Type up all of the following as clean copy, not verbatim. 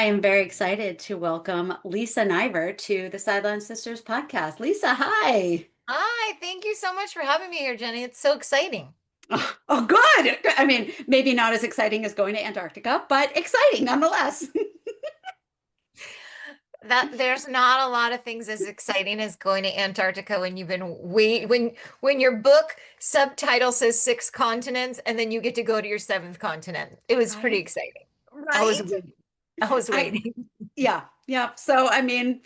I am very excited to welcome Lisa Niver to the Sideline Sisters podcast. Lisa, hi. Hi, thank you so much for having me here, Jenny. It's so exciting. Oh, good. I mean, maybe not as exciting as going to Antarctica, but exciting nonetheless. That there's not a lot of things as exciting as going to Antarctica when you've been wait when your book subtitle says six continents and then you get to go to your seventh continent. It was pretty Right? exciting. I was Right? waiting. I was I, waiting. yeah, yeah. So, I mean,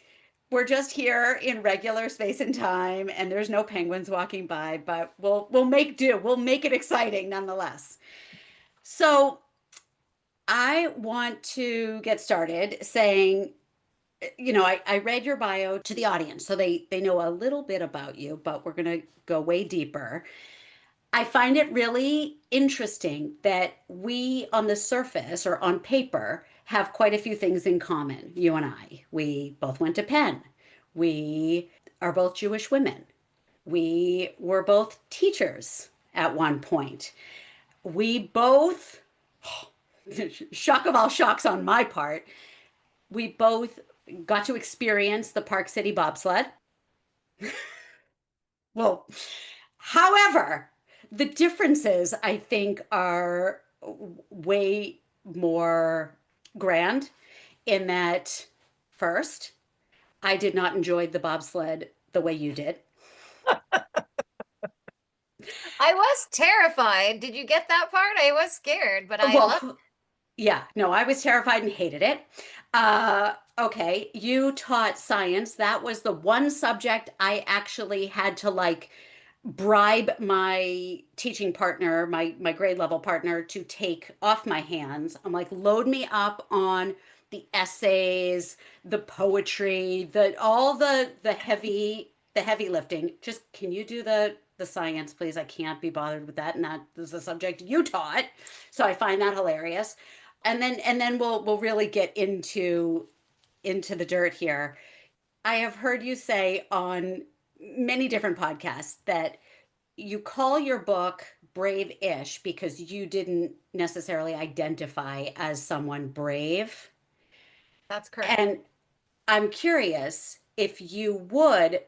we're just here in regular space and time, and there's no penguins walking by, but we'll make do. We'll make it exciting nonetheless. So, I want to get started saying I read your bio to the audience, so they know a little bit about you, but we're going to go way deeper. I find it really interesting that we, on the surface or on paper, have quite a few things in common, you and I. We both went to Penn. We are both Jewish women. We were both teachers at one point. We both, shock of all shocks on my part, we both got to experience the Park City bobsled. Well, however, the differences I think are way more grand in that first, I did not enjoy the bobsled the way you did. I was terrified. Did you get that part? I was scared, but I loved Well, yeah, no, I was terrified and hated it. Okay, you taught science. That was the one subject I actually had to like bribe my teaching partner, my grade level partner, to take off my hands. I'm like, load me up on the essays, the poetry, the heavy lifting. Just can you do the science, please? I can't be bothered with that. And that is the subject you taught. So I find that hilarious. And then we'll really get into the dirt here. I have heard you say on many different podcasts that you call your book brave-ish because you didn't necessarily identify as someone brave. That's correct. And I'm curious if you would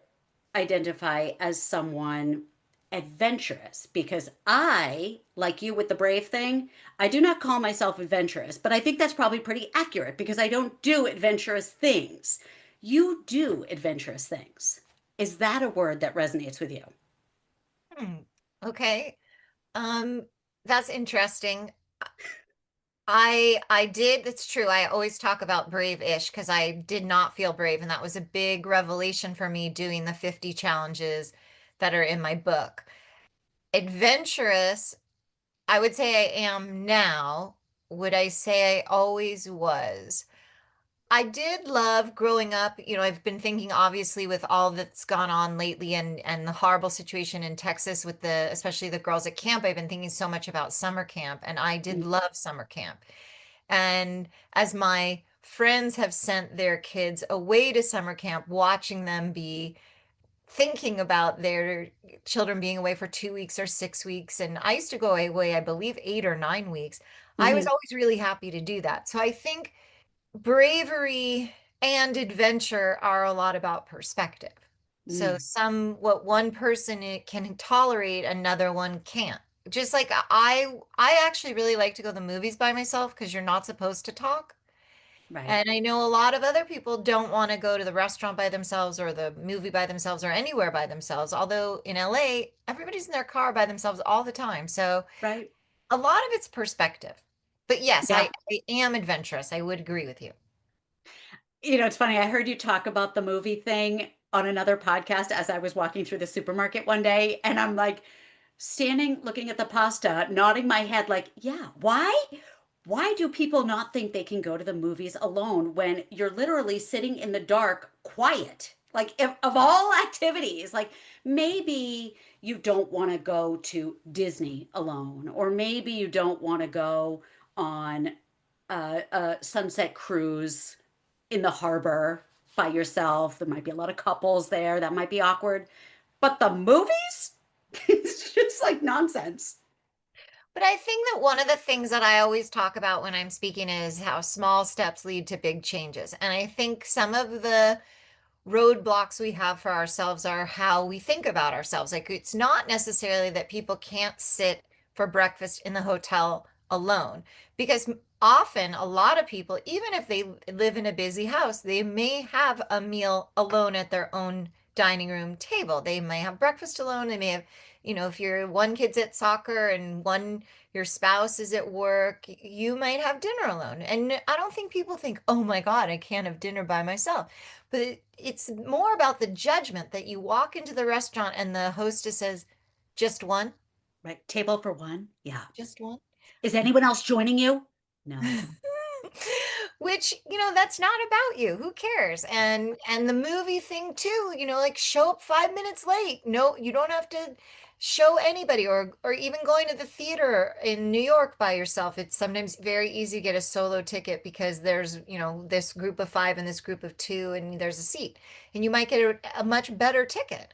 identify as someone adventurous because I, like you with the brave thing, I do not call myself adventurous, but I think that's probably pretty accurate because I don't do adventurous things. You do adventurous things. Is that a word that resonates with you? Hmm. Okay. Um, that's interesting. I did, that's true. I always talk about brave-ish because I did not feel brave, and that was a big revelation for me doing the 50 challenges that are in my book. Adventurous, I would say I am now. Would I say I always was? I did love growing up. I've been thinking obviously with all that's gone on lately and the horrible situation in Texas with the especially the girls at camp. I've been thinking so much about summer camp, and I did love summer camp. And as my friends have sent their kids away to summer camp, watching them be thinking about their children being away for 2 weeks or 6 weeks. And I used to go away, I believe, 8 or 9 weeks. I was Mm-hmm. always really happy to do that. So I think bravery and adventure are a lot about perspective. So Mm, what one person can tolerate, another one can't. Just like I actually really like to go to the movies by myself because you're not supposed to talk. right. And I know a lot of other people don't want to go to the restaurant by themselves or the movie by themselves or anywhere by themselves. Although in LA, everybody's in their car by themselves all the time. So Right. a lot of it's perspective. But yes, Yeah. I am adventurous. I would agree with you. It's funny. I heard you talk about the movie thing on another podcast as I was walking through the supermarket one day, and I'm like standing looking at the pasta, nodding my head, like, yeah, why? Why do people not think they can go to the movies alone when you're literally sitting in the dark, quiet? Like, if, of all activities, like maybe you don't want to go to Disney alone, or maybe you don't want to go on a sunset cruise in the harbor by yourself. There might be a lot of couples there. That might be awkward. But the movies? It's just like nonsense. But I think that one of the things that I always talk about when I'm speaking is how small steps lead to big changes. And I think some of the roadblocks we have for ourselves are how we think about ourselves. Like it's not necessarily that people can't sit for breakfast in the hotel alone, because often a lot of people, even if they live in a busy house, they may have a meal alone at their own dining room table. They may have breakfast alone. They may have, if your one kid's at soccer and your spouse is at work, you might have dinner alone. And I don't think people think, oh my God, I can't have dinner by myself. But it's more about the judgment that you walk into the restaurant and the hostess says, just one, Right? Table for one. Yeah. just one. Is anyone else joining you? No. Which, that's not about you. Who cares? And the movie thing too, like show up 5 minutes late. No, you don't have to show anybody, or even going to the theater in New York by yourself. It's sometimes very easy to get a solo ticket because there's, this group of five and this group of two and there's a seat. And you might get a much better ticket.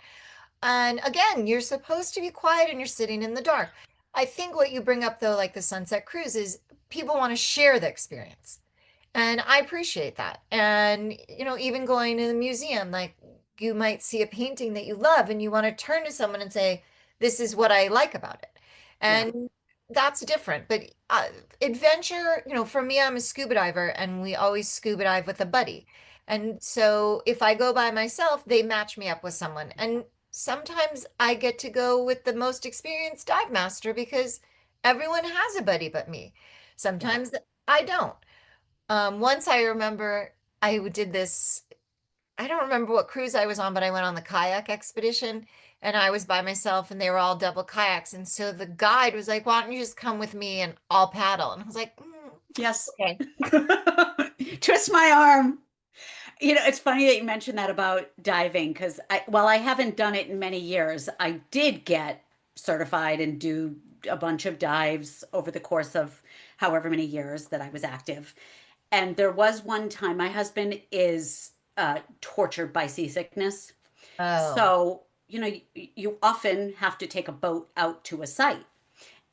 And again, you're supposed to be quiet and you're sitting in the dark. I think what you bring up though, like the Sunset Cruise, is people want to share the experience. And I appreciate that. And, even going to the museum, like you might see a painting that you love and you want to turn to someone and say, this is what I like about it. Yeah. And that's different. But adventure, for me, I'm a scuba diver and we always scuba dive with a buddy. And so if I go by myself, they match me up with someone. And sometimes I get to go with the most experienced dive master because everyone has a buddy but me. Yeah. Sometimes I don't. Once I remember did this, I don't remember what cruise I was on, but I went on the kayak expedition and I was by myself and they were all double kayaks. And so the guide was like, why don't you just come with me and I'll paddle? And I was like, Yes. okay. Twist my arm. It's funny that you mentioned that about diving because while I haven't done it in many years, I did get certified and do a bunch of dives over the course of however many years that I was active. And there was one time my husband is tortured by seasickness. Oh, So, you often have to take a boat out to a site.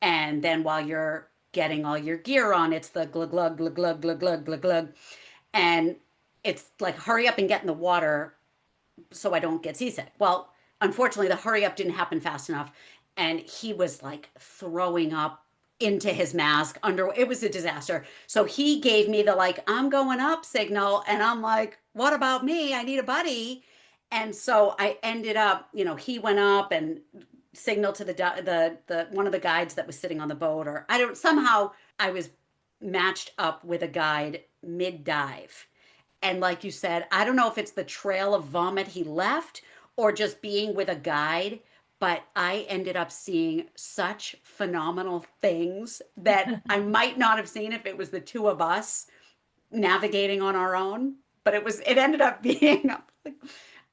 And then while you're getting all your gear on, it's the glug, glug, glug, glug, glug, glug, glug, glug. And it's like, hurry up and get in the water so I don't get seasick. Well, unfortunately, the hurry up didn't happen fast enough. And he was like throwing up into his mask under it was a disaster. So he gave me the like, I'm going up signal. And I'm like, what about me? I need a buddy. And so I ended up, he went up and signaled to the one of the guides that was sitting on the boat, or I don't somehow I was matched up with a guide mid dive. And like you said, I don't know if it's the trail of vomit he left or just being with a guide, but I ended up seeing such phenomenal things that I might not have seen if it was the two of us navigating on our own. But it ended up being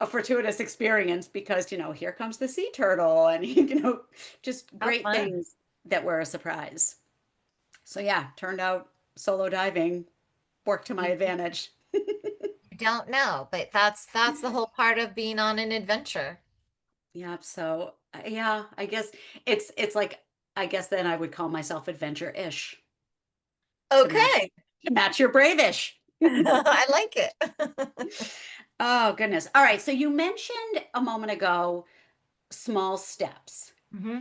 a fortuitous experience because, here comes the sea turtle and, just how great fun. things that were a surprise. So yeah, turned out solo diving worked to my You advantage. don't know, but that's the whole part of being on an adventure. Yeah, so yeah, I guess it's like I guess then I would call myself adventure-ish to match Okay. to match your bravish. I like it. Oh goodness. All right, so you mentioned a moment ago small steps. hmm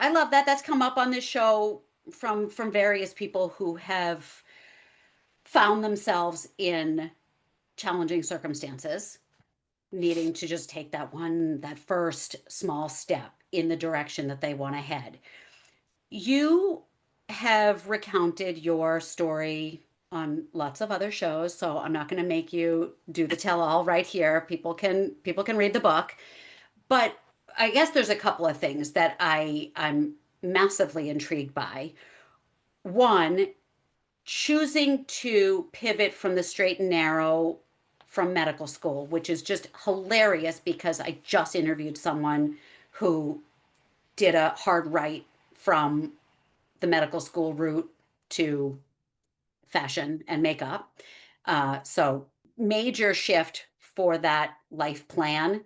I love that. That's come up on this show from various people who have found themselves in challenging circumstances, needing to just take that first small step in the direction that they want to head. You have recounted your story on lots of other shows, so I'm not going to make you do the tell all right here. People can read the book, but I guess there's a couple of things that I'm massively intrigued by. One, choosing to pivot from the straight and narrow from medical school, which is just hilarious because I just interviewed someone who did a hard right from the medical school route to fashion and makeup. So, major shift for that life plan.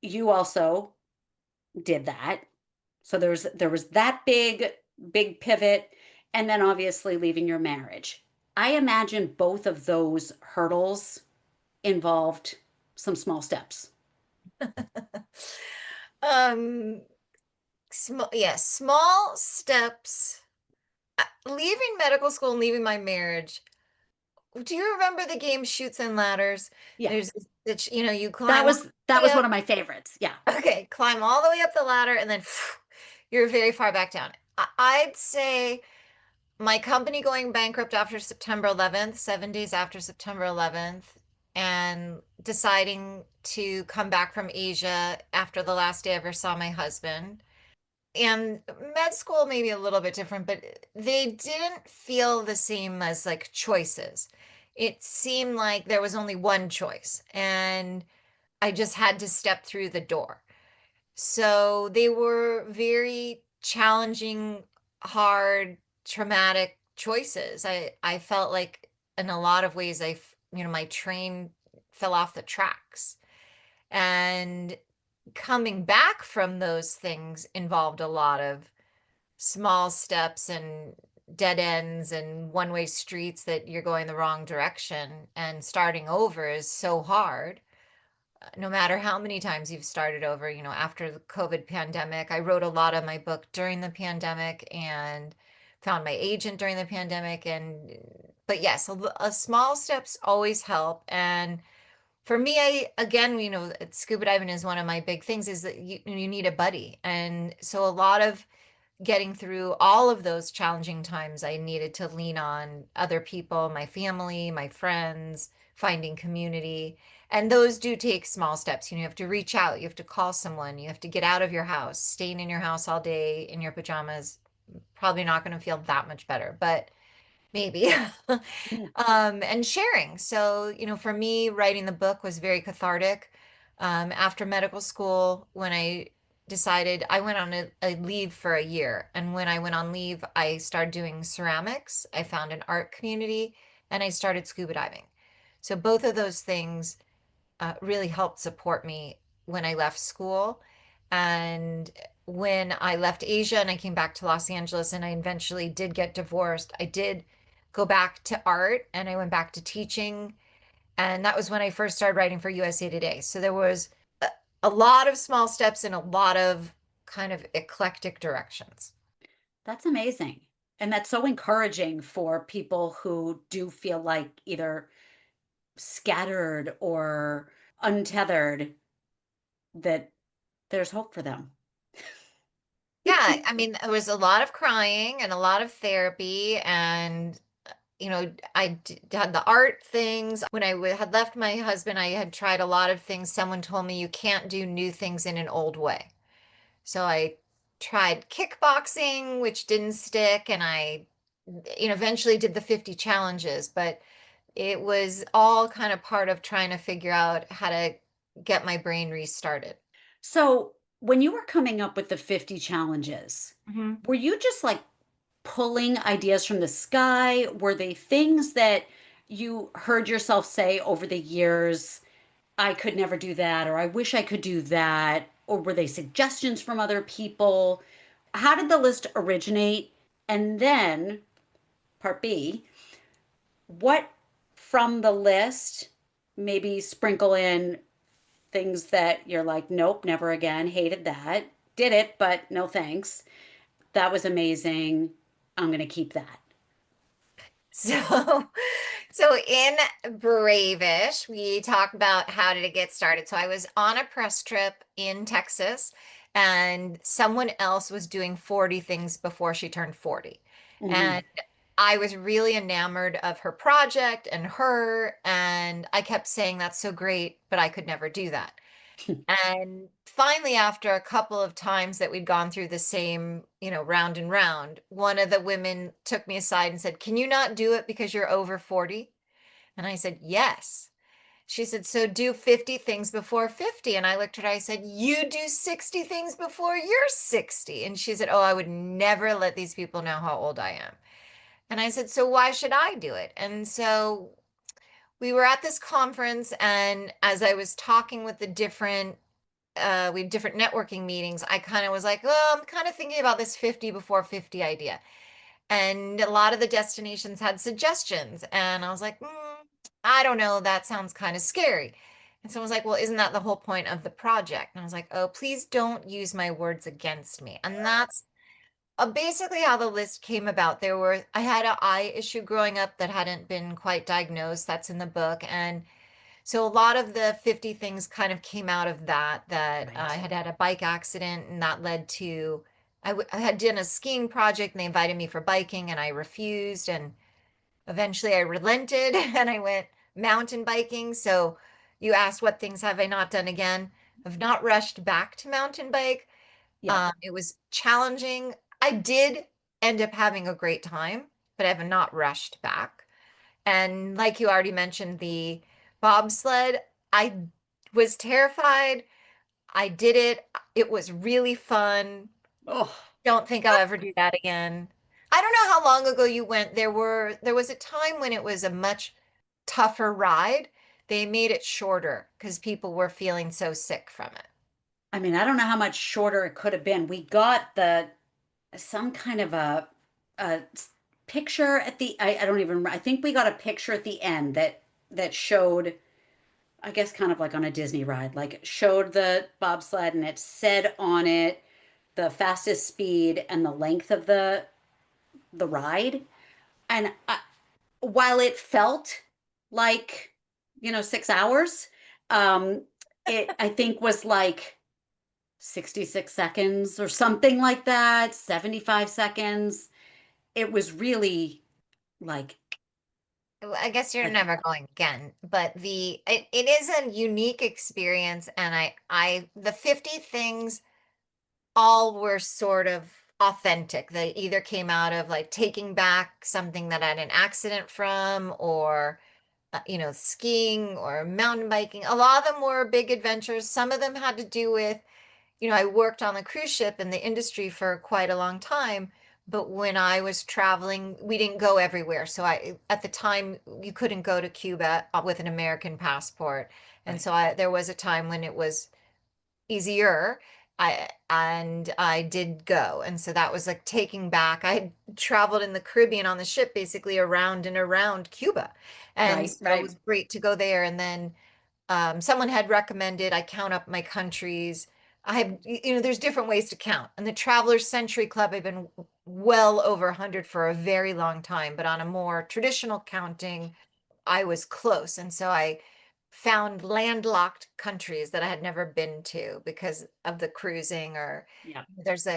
You also did that. So there was that big pivot, and then obviously leaving your marriage. I imagine both of those hurdles involved some small steps. Um, small steps. Leaving medical school and leaving my marriage. Do you remember the game Shoots and Ladders? Yeah. There's this, you climb all That the way was up. one of my favorites. Yeah. Okay, climb all the way up the ladder and then you're very far back down. I'd say my company going bankrupt after September 11th, 7 days after September 11th, and deciding to come back from Asia after the last day I ever saw my husband. And med school may be a little bit different, but they didn't feel the same as like choices. It seemed like there was only one choice, and I just had to step through the door. So they were very challenging, hard, traumatic choices. I felt like in a lot of ways my train fell off the tracks. And coming back from those things involved a lot of small steps and dead ends and one-way streets that you're going the wrong direction. And starting over is so hard no matter how many times you've started over, after the COVID pandemic. I wrote a lot of my book during the pandemic and found my agent during the pandemic. But yes, small steps always help. And for me, again, scuba diving is one of my big things is that you need a buddy. And so a lot of getting through all of those challenging times, I needed to lean on other people, my family, my friends, finding community. And those do take small steps. You have to reach out, you have to call someone, you have to get out of your house. Staying in your house all day in your pajamas, probably not going to feel that much better, but maybe. Yeah. And sharing. So, for me, writing the book was very cathartic. After medical school, when I decided I went on a leave for a year. And when I went on leave, I started doing ceramics. I found an art community and I started scuba diving. So both of those things really helped support me when I left school. And when I left Asia and I came back to Los Angeles and I eventually did get divorced, I did go back to art and I went back to teaching. And that was when I first started writing for USA Today. So there was a lot of small steps in a lot of kind of eclectic directions. That's amazing. And that's so encouraging for people who do feel like either scattered or untethered, that there's hope for them. Yeah, I mean, there was a lot of crying and a lot of therapy and had the art things. When had left my husband, I had tried a lot of things. Someone told me you can't do new things in an old way. So I tried kickboxing, which didn't stick, and I eventually did the 50 challenges, but it was all kind of part of trying to figure out how to get my brain restarted. So, when you were coming up with the 50 challenges, Mhm. were you just like pulling ideas from the sky? Were they things that you heard yourself say over the years, I could never do that, or I wish I could do that? Or were they suggestions from other people? How did the list originate? And then, part B, what from the list maybe sprinkle in things that you're like, nope, never again, hated that, did it, but no thanks. That was amazing. I'm going to keep that. So, so in Bravish, we talk about how did it get started. So I was on a press trip in Texas, and someone else was doing 40 things before she turned 40. Mhm. And I was really enamored of her project and her, and I kept saying, that's so great, but I could never do that. And finally, after a couple of times that we'd gone through the same, round and round, one of the women took me aside and said, can you not do it because you're over 40? And I said, yes. She said, so do 50 things before 50. And I looked at her, I said, you do 60 things before you're 60. And she said, oh, I would never let these people know how old I am. And I said, so why should I do it? And so we were at this conference, and as I was talking with the different we had different networking meetings, I kind of was like, well, I'm kind of thinking about this 50 before 50 idea. And a lot of the destinations had suggestions. And I was like, I don't know, that sounds kind of scary. And someone was like, well, isn't that the whole point of the project? And I was like, oh, please don't use my words against me. And that's basically how the list came about. I had an eye issue growing up that hadn't been quite diagnosed. That's in the book. And so a lot of the 50 things kind of came out of that I Right. had had a bike accident and that led to, I had done a skiing project and they invited me for biking and I refused. And eventually I relented and I went mountain biking. So you asked what things have I not done again? I've not rushed back to mountain bike. Yeah. It was challenging. I did end up having a great time, but I have not rushed back. And like you already mentioned, the bobsled, I was terrified. I did it. It was really fun. Oh, Don't think I'll ever do that again. I don't know how long ago you went. There was a time when it was a much tougher ride. They made it shorter because people were feeling so sick from it. I mean, I don't know how much shorter it could have been. We got the some kind of a picture at the I don't even I think we got a picture at the end that showed I guess kind of like on a Disney ride, like showed the bobsled and it said on it the fastest speed and the length of the ride. And while it felt like, 6 hours, um, it I think was like 66 seconds or something like that, 75 seconds. It was really like Well, I guess you're like never going again, but it is a unique experience, and the 50 things all were sort of authentic. They either came out of like taking back something that I had an accident from, or skiing or mountain biking. A lot of them were big adventures. Some of them had to do with, I worked on the cruise ship in the industry for quite a long time, but when I was traveling, we didn't go everywhere. So at the time, you couldn't go to Cuba with an American passport. And right, so there was a time when it was easier. I did go. And so that was like taking back. I had traveled in the Caribbean on the ship, basically around and around Cuba. And right, so it right. was great to go there. And then someone had recommended I count up my countries. I have, there's different ways to count. And the Travelers Century Club, I've been well over 100 for a very long time, but on a more traditional counting, I was close. And so I found landlocked countries that I had never been to because of the cruising. Or Yeah. there's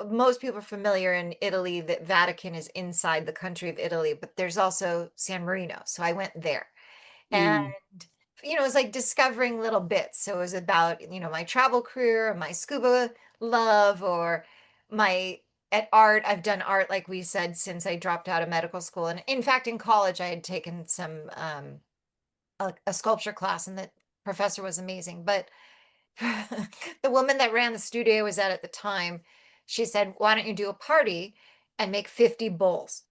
most people are familiar in Italy that Vatican is inside the country of Italy, but there's also San Marino. So I went there. And Mm. it was like discovering little bits. So it was about, my travel career, my scuba love, or my at art. I've done art, like we said, since I dropped out of medical school. And in fact, in college, I had taken a sculpture class, and the professor was amazing. But the woman that ran the studio I was at the time, she said, "Why don't you do a party and make 50 bowls?"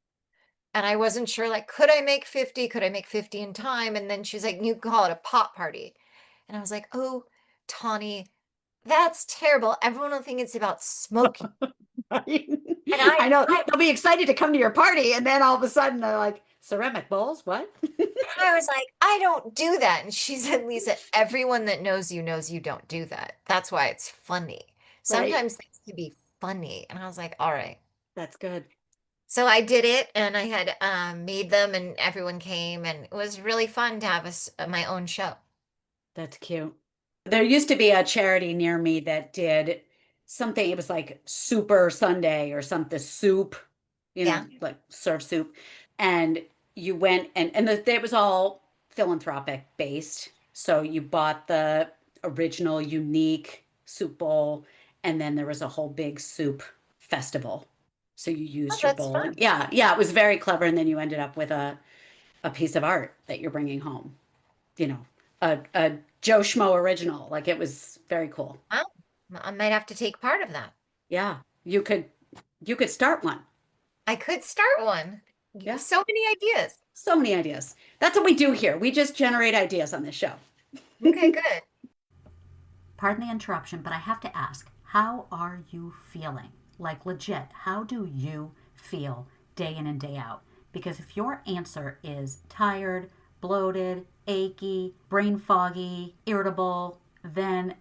And I wasn't sure, like, could I make 50? Could I make 50 in time? And then she's like, you call it a pot party. And I was like, oh, Tawny, that's terrible. Everyone will think it's about smoking. Right. And I know they'll be excited to come to your party, and then all of a sudden they're like, ceramic bowls, what? I was like, I don't do that. And she said, Lisa, everyone that knows you don't do that. That's why it's funny. Right. Sometimes things can be funny. And I was like, all right. That's good. So I did it, and I had made them, and everyone came, and it was really fun to have my own show. That's cute. There used to be a charity near me that did something, it was like Super Sunday or something, soup, Yeah. like serve soup. And you went it was all philanthropic based. So you bought the original unique soup bowl, and then there was a whole big soup festival. So you Oh, used your that's bowl. And fun. yeah, yeah, it was very clever. And then you ended up with a piece of art that you're bringing home, you know, a Joe Schmo original. Like it was very cool. Wow. I might have to take part of that. Yeah, you could start one. I could start one. Yeah, So many ideas. so many ideas. That's what we do here. We just generate ideas on this show. Okay, good. Pardon the interruption, but I have to ask, how are you feeling? Like, legit, how do you feel day in and day out? Because if your answer is tired, bloated, achy, brain foggy, irritable, then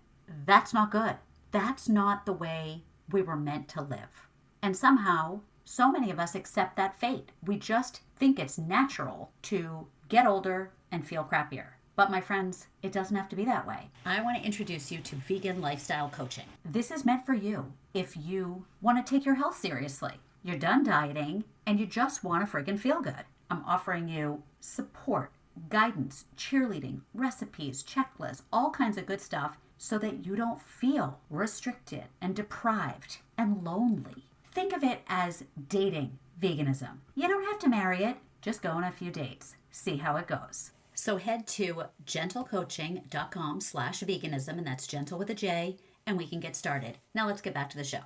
that's not good. That's not the way we were meant to live. And somehow, so many of us accept that fate. We just think it's natural to get older and feel crappier. But my friends, it doesn't have to be that way. I want to introduce you to vegan lifestyle coaching. This is meant for you if you want to take your health seriously. You're done dieting and you just want to friggin' feel good. I'm offering you support, guidance, cheerleading, recipes, checklists, all kinds of good stuff so that you don't feel restricted and deprived and lonely. Think of it as dating veganism. You don't have to marry it, just go on a few dates. See how it goes. So head to gentlecoaching.com/veganism, and that's gentle with a J, and we can get started. Now let's get back to the show.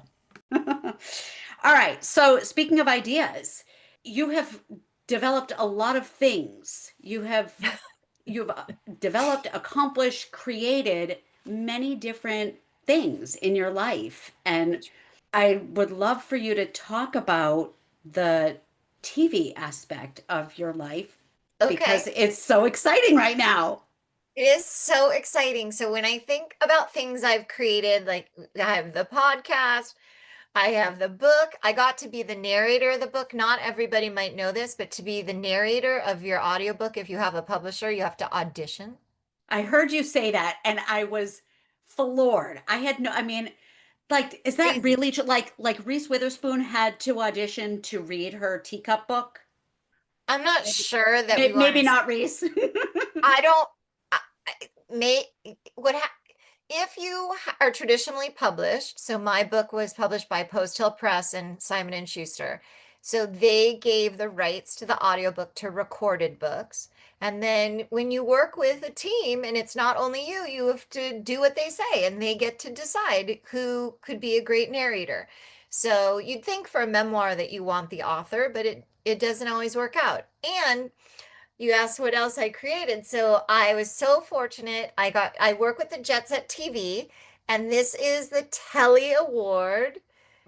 All right. So, speaking of ideas, you have developed a lot of things. You've developed, accomplished, created many different things in your life. And I would love for you to talk about the TV aspect of your life because Okay. it's so exciting right now. It is so exciting. So when I think about things I've created, like I have the podcast, I have the book. I got to be the narrator of the book. Not everybody might know this, but to be the narrator of your audiobook, if you have a publisher, you have to audition. I heard you say that and I was floored. I mean, like, is that Crazy. really like Reese Witherspoon had to audition to read her teacup book? I'm not Maybe, sure that we want maybe to. not Reese. I don't. May what ha if you are traditionally published, so my book was published by Post Hill Press and Simon and Schuster. So they gave the rights to the audiobook to recorded books. And then when you work with a team and it's not only you, you have to do what they say and they get to decide who could be a great narrator. So you'd think for a memoir that you want the author, but it doesn't always work out. And you asked what else I created. So I was so fortunate. I work with the Jet Set TV, and this is the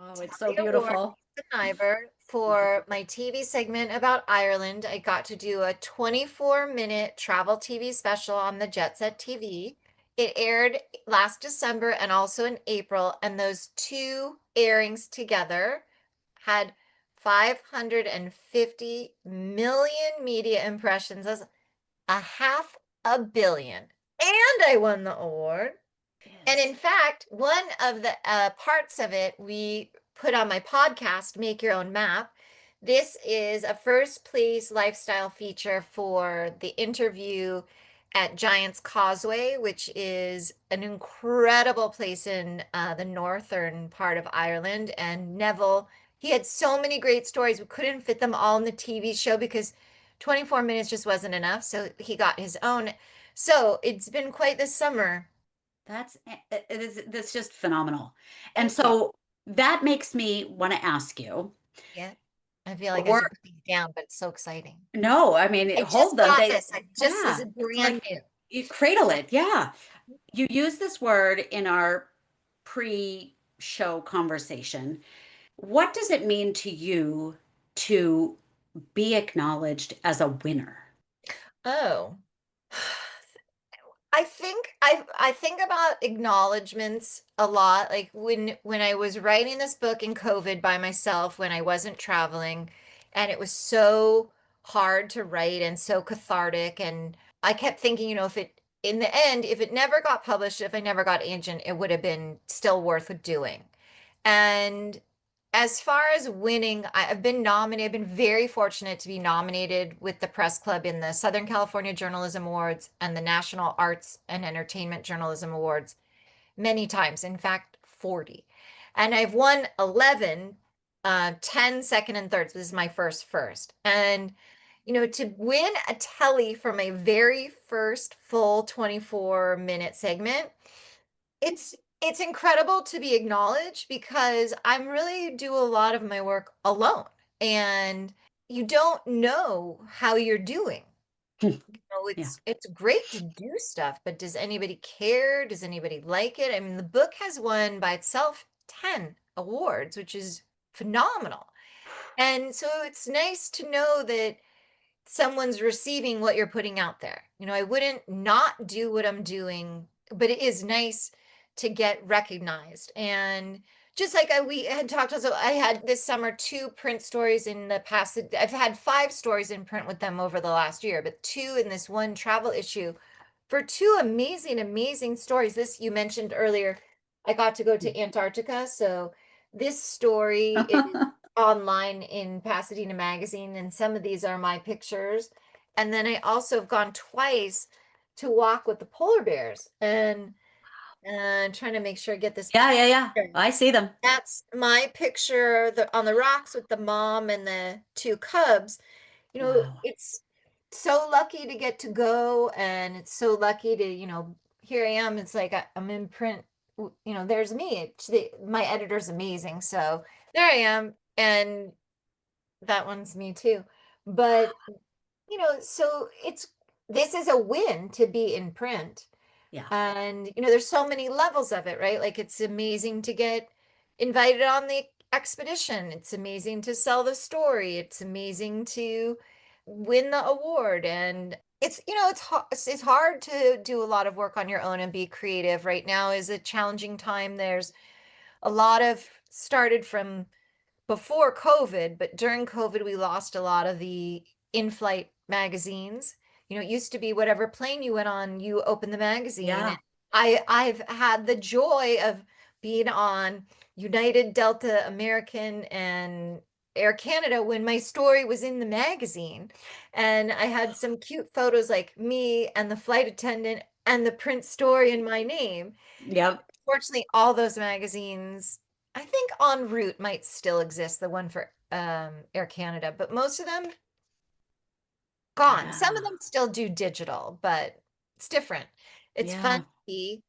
Oh, it's so Telly Award, beautiful. the Niver for my TV segment about Ireland. I got to do a 24-minute travel TV special on the Jet Set TV. It aired last December and also in April, and those two airings together had 550 million media impressions. That's a half a billion. And I won the award. And Yes. in fact, one of the parts of it we put on my podcast, Make Your Own Map. This is a first place lifestyle feature for the interview at Giant's Causeway, which is an incredible place in the northern part of Ireland. And Neville, he had so many great stories. We couldn't fit them all in the TV show because 24 minutes just wasn't enough. So he got his own. So it's been quite the summer. That's just phenomenal. And Thank you. so that makes me want to ask you, Yeah. I feel like I or should put these down, but it's so exciting. no, I mean, I hold just them. got this. I just this Yeah, is like brand new. you cradle it. Yeah. You use this word in our pre-show conversation. What does it mean to you to be acknowledged as a winner? Oh. I think about acknowledgments a lot. Like when I was writing this book in COVID by myself, when I wasn't traveling, and it was so hard to write and so cathartic. And I kept thinking, if it in the end, if it never got published, if I never got agent, it would have been still worth doing. And as far as winning, I've been nominated. I've been very fortunate to be nominated with the Press Club in the Southern California Journalism Awards and the National Arts and Entertainment Journalism Awards many times. In fact, 40. And I've won 11, 10 second and thirds. This is my first. And to win a Telly for my very first full 24-minute segment, it's incredible to be acknowledged because I'm really do a lot of my work alone and you don't know how you're doing. know, Yeah. it's great to do stuff, but does anybody care? Does anybody like it? I mean, the book has won by itself 10 awards, which is phenomenal. And so it's nice to know that someone's receiving what you're putting out there. You know, I wouldn't not do what I'm doing, but it is nice to get recognized. And just like we had talked also, I had this summer 2 print stories in the past. I've had 5 stories in print with them over the last year, but 2 in this one travel issue for 2 amazing, amazing stories. This you mentioned earlier, I got to go to Antarctica. So this story is online in Pasadena Magazine, and some of these are my pictures. And then I also have gone twice to walk with the polar bears and trying to make sure I get this Yeah, yeah, yeah. picture. I see them. That's my picture on the rocks with the mom and the 2 cubs. You know, Wow. it's so lucky to get to go, and it's so lucky to, here I am. It's like I'm in print. There's me. My editor's amazing. So there I am. And that one's me too. But, so this is a win to be in print. Yeah. And, there's so many levels of it, right? Like it's amazing to get invited on the expedition. It's amazing to sell the story. It's amazing to win the award. And it's hard to do a lot of work on your own and be creative. Right now is a challenging time. There's a lot of started from before COVID, but during COVID, we lost a lot of the in-flight magazines. It used to be whatever plane you went on, you opened the magazine. Yeah. And I've had the joy of being on United, Delta, American, and Air Canada when my story was in the magazine. And I had some cute photos like me and the flight attendant and the print story in my name. Yep. Fortunately, all those magazines, I think En route might still exist, the one for Air Canada, but most of them gone. Some of Yeah. them still do digital, but it's different. It's fun Yeah. to be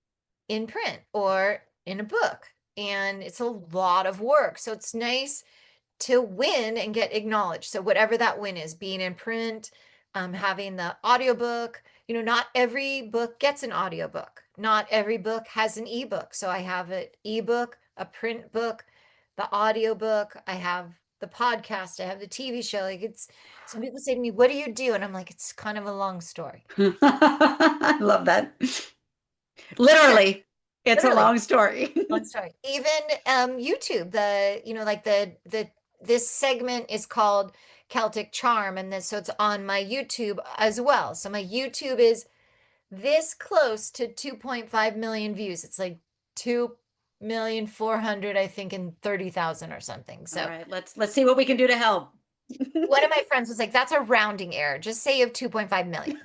in print or in a book, and it's a lot of work. So it's nice to win and get acknowledged. So whatever that win is, being in print, having the audiobook, not every book gets an audiobook. Not every book has an ebook. So I have an ebook, a print book, the audiobook, I have the podcast, I have the TV show. Like some people say to me, what do you do? And I'm like, it's kind of a long story. I love that. Literally, it's a Literally. long story. Long story. Even YouTube, like this segment is called Celtic Charm, and this so it's on my YouTube as well. So my YouTube is this close to 2.5 million views. It's like 2,400,000, I think, and 30,000 or something. All So right, let's see what we can do to help. one of my friends was like, "That's a rounding error. Just say you have 2.5 million."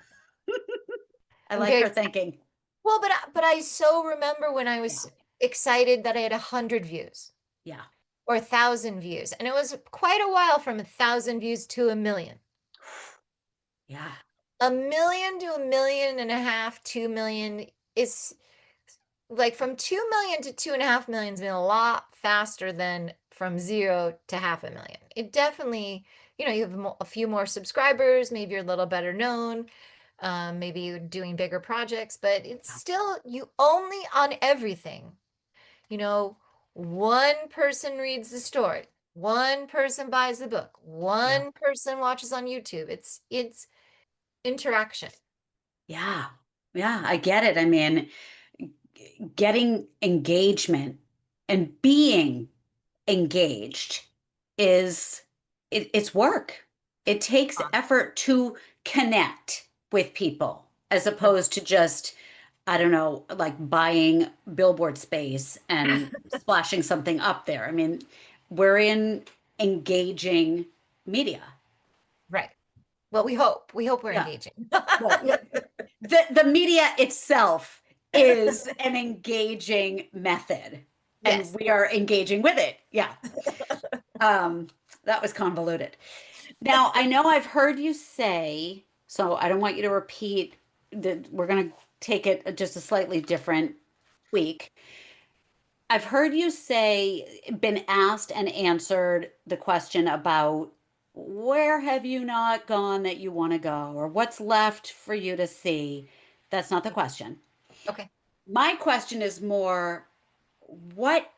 I I'm like very her thinking. well, but I so remember when I Yeah. was excited that I had 100 views. Yeah. Or 1,000 views. And it was quite a while from 1,000 views to 1 million. Yeah. 1 million to 1.5 million, 2 million is like from 2 million to 2.5 million has been a lot faster than from 0 to 500,000. It definitely, you have a few more subscribers, maybe you're a little better known, maybe you're doing bigger projects, but it's still, you only on everything. One person reads the story, one person buys the book, Yeah. one person watches on YouTube. It's interaction. Yeah. Yeah, I get it. I mean, getting engagement and being engaged is it's work. It takes effort to connect with people as opposed to just, I don't know, like buying billboard space and splashing something up there. I mean, we're in engaging media. Right. Well, we hope we're Yeah. engaging. Well, yeah, the media itself is an engaging method, and Yes. we are engaging with it. Yeah. That was convoluted. Now, I know I've heard you say, so I don't want you to repeat that we're going to take it just a slightly different tweak. I've heard you say, been asked and answered the question about where have you not gone that you want to go, or what's left for you to see? That's not the question. Okay. My question is more, what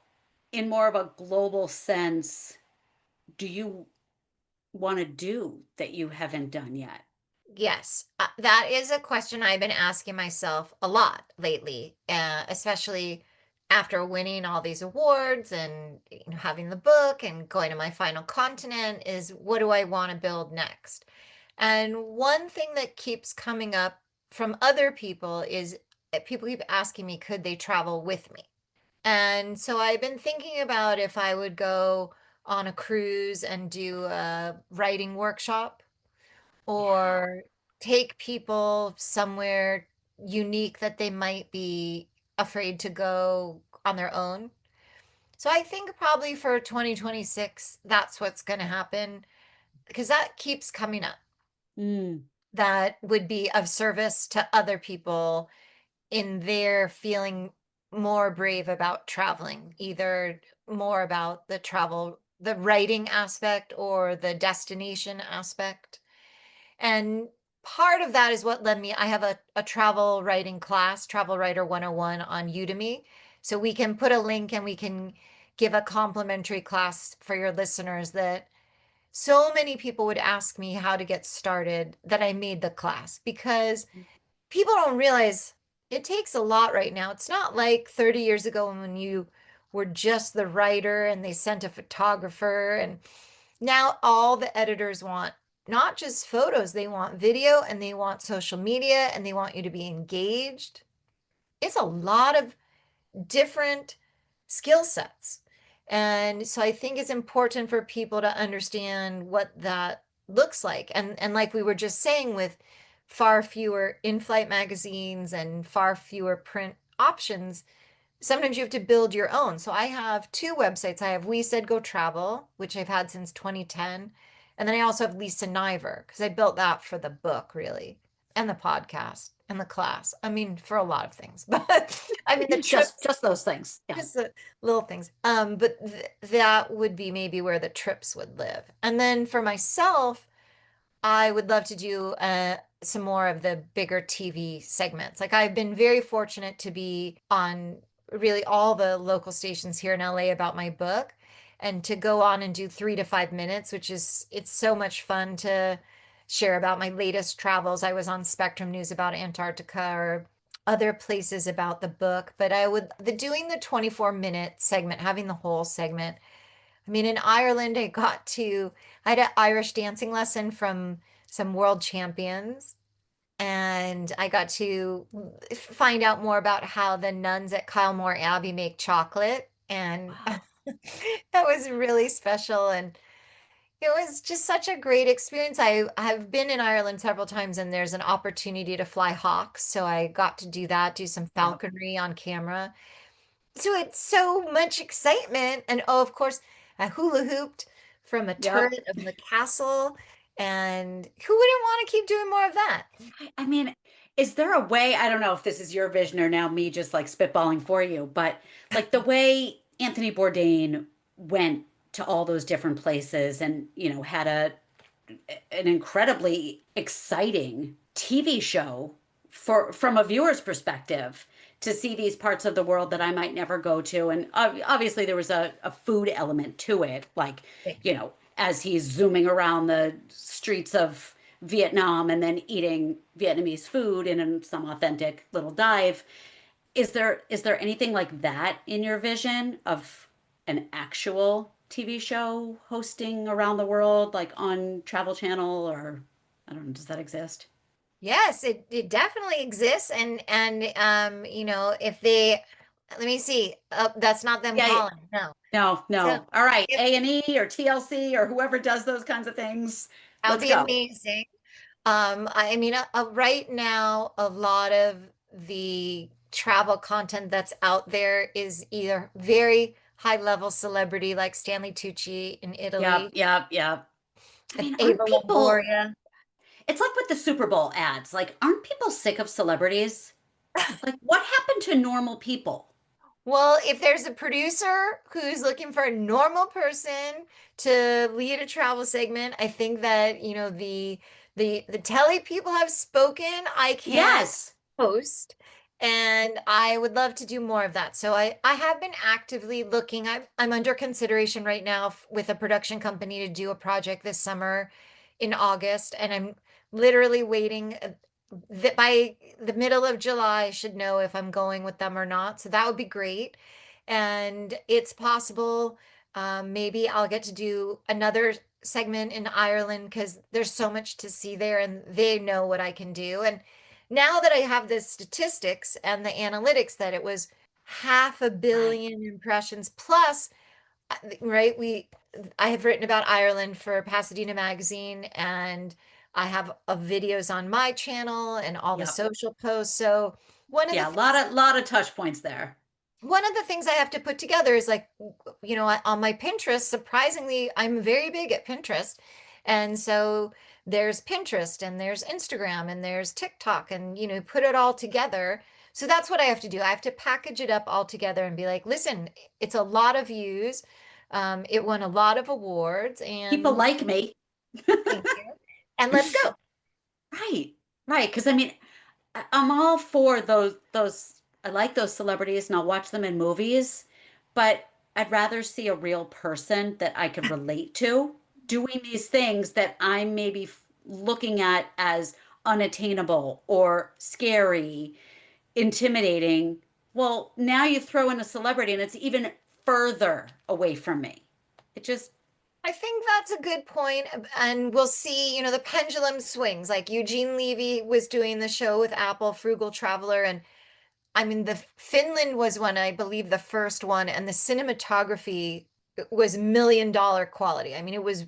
in more of a global sense do you want to do that you haven't done yet? Yes, that is a question I've been asking myself a lot lately, especially after winning all these awards and having the book and going to my final continent is what do I want to build next? And one thing that keeps coming up from other people is people keep asking me, could they travel with me? And so I've been thinking about if I would go on a cruise and do a writing workshop Yeah. or take people somewhere unique that they might be afraid to go on their own. So I think probably for 2026, that's what's going to happen because that keeps coming up. Mm. That would be of service to other people in their feeling more brave about traveling, either more about the travel, the writing aspect or the destination aspect. And part of that is what led me. I have a travel writing class, Travel Writer 101 on Udemy. So we can put a link and we can give a complimentary class for your listeners that so many people would ask me how to get started that I made the class because people don't realize it takes a lot right now. It's not like 30 years ago when you were just the writer and they sent a photographer. And now all the editors want not just photos, they want video and they want social media and they want you to be engaged. It's a lot of different skill sets. And so I think it's important for people to understand what that looks like. And like we were just saying, with far fewer in-flight magazines and far fewer print options, sometimes you have to build your own. So I have two websites. I have We Said Go Travel, which I've had since 2010. And then I also have Lisa Niver, because I built that for the book, really, and the podcast and the class. I mean, for a lot of things. But I mean, the trips, Just those things. Yeah. just the little things. But that would be maybe where the trips would live. And then for myself, I would love to do some more of the bigger TV segments. Like I've been very fortunate to be on really all the local stations here in LA about my book and to go on and do 3 to 5 minutes, which is it's so much fun to share about my latest travels. I was on Spectrum News about Antarctica or other places about the book, but I would the doing the 24-minute segment, having the whole segment. I mean, in Ireland, I had an Irish dancing lesson from some world champions, and I got to find out more about how the nuns at Kylemore Abbey make chocolate. And Wow. that was really special. And it was just such a great experience. I have been in Ireland several times, and there's an opportunity to fly hawks. So I got to do that, do some Yep. falconry on camera. So it's so much excitement. And oh, of course, I hula hooped from a Yep. turret of the castle. And who wouldn't want to keep doing more of that? I mean, is there a way, I don't know if this is your vision or now me just like spitballing for you, but like the way Anthony Bourdain went to all those different places and, had an incredibly exciting TV show from a viewer's perspective to see these parts of the world that I might never go to. And obviously there was a food element to it, like, as he's zooming around the streets of Vietnam and then eating Vietnamese food in some authentic little dive. Is there anything like that in your vision of an actual TV show hosting around the world, like on Travel Channel, or I don't know, does that exist? Yes, it definitely exists. And if they let me see. That's not them Yeah, calling. No. no, So no. All right, if A&E or TLC or whoever does those kinds of things. that would Let's be go. amazing. I mean, right now, a lot of the travel content that's out there is either very high level celebrity like Stanley Tucci in Yep, Italy yep, yep. I and mean, Ava Longoria. it's like with the Super Bowl ads, like, aren't people sick of celebrities? Like, what happened to normal people? Well, if there's a producer who's looking for a normal person to lead a travel segment, I think that, the Telly people have spoken. I can't Yes. host, and I would love to do more of that. So I have been actively looking. I'm under consideration right now with a production company to do a project this summer in August, and I'm literally waiting that by the middle of July I should know if I'm going with them or not. So that would be great. And it's possible maybe I'll get to do another segment in Ireland because there's so much to see there and they know what I can do. And now that I have the statistics and the analytics that it was half a Right. billion impressions plus, right? I have written about Ireland for Pasadena Magazine, and I have videos on my channel and all the Yep. social posts. So one of the Yeah, things a lot of touch points there. one of the things I have to put together is like, on my Pinterest, surprisingly, I'm very big at Pinterest. And so there's Pinterest and there's Instagram and there's TikTok and, put it all together. So that's what I have to do. I have to package it up all together and be like, listen, it's a lot of views. It won a lot of awards People and like me. thank you. And let's go. Right. Right. Because I mean, I'm all for those I like those celebrities and I'll watch them in movies, but I'd rather see a real person that I could relate to doing these things that I'm maybe looking at as unattainable or scary, intimidating. Well, now you throw in a celebrity and it's even further away from me. It just I think that's a good point, and we'll see, the pendulum swings. Like Eugene Levy was doing the show with Apple, Frugal Traveler, and I mean, the Finland was one, I believe, the first one, and the cinematography was $1 million quality. I mean, it was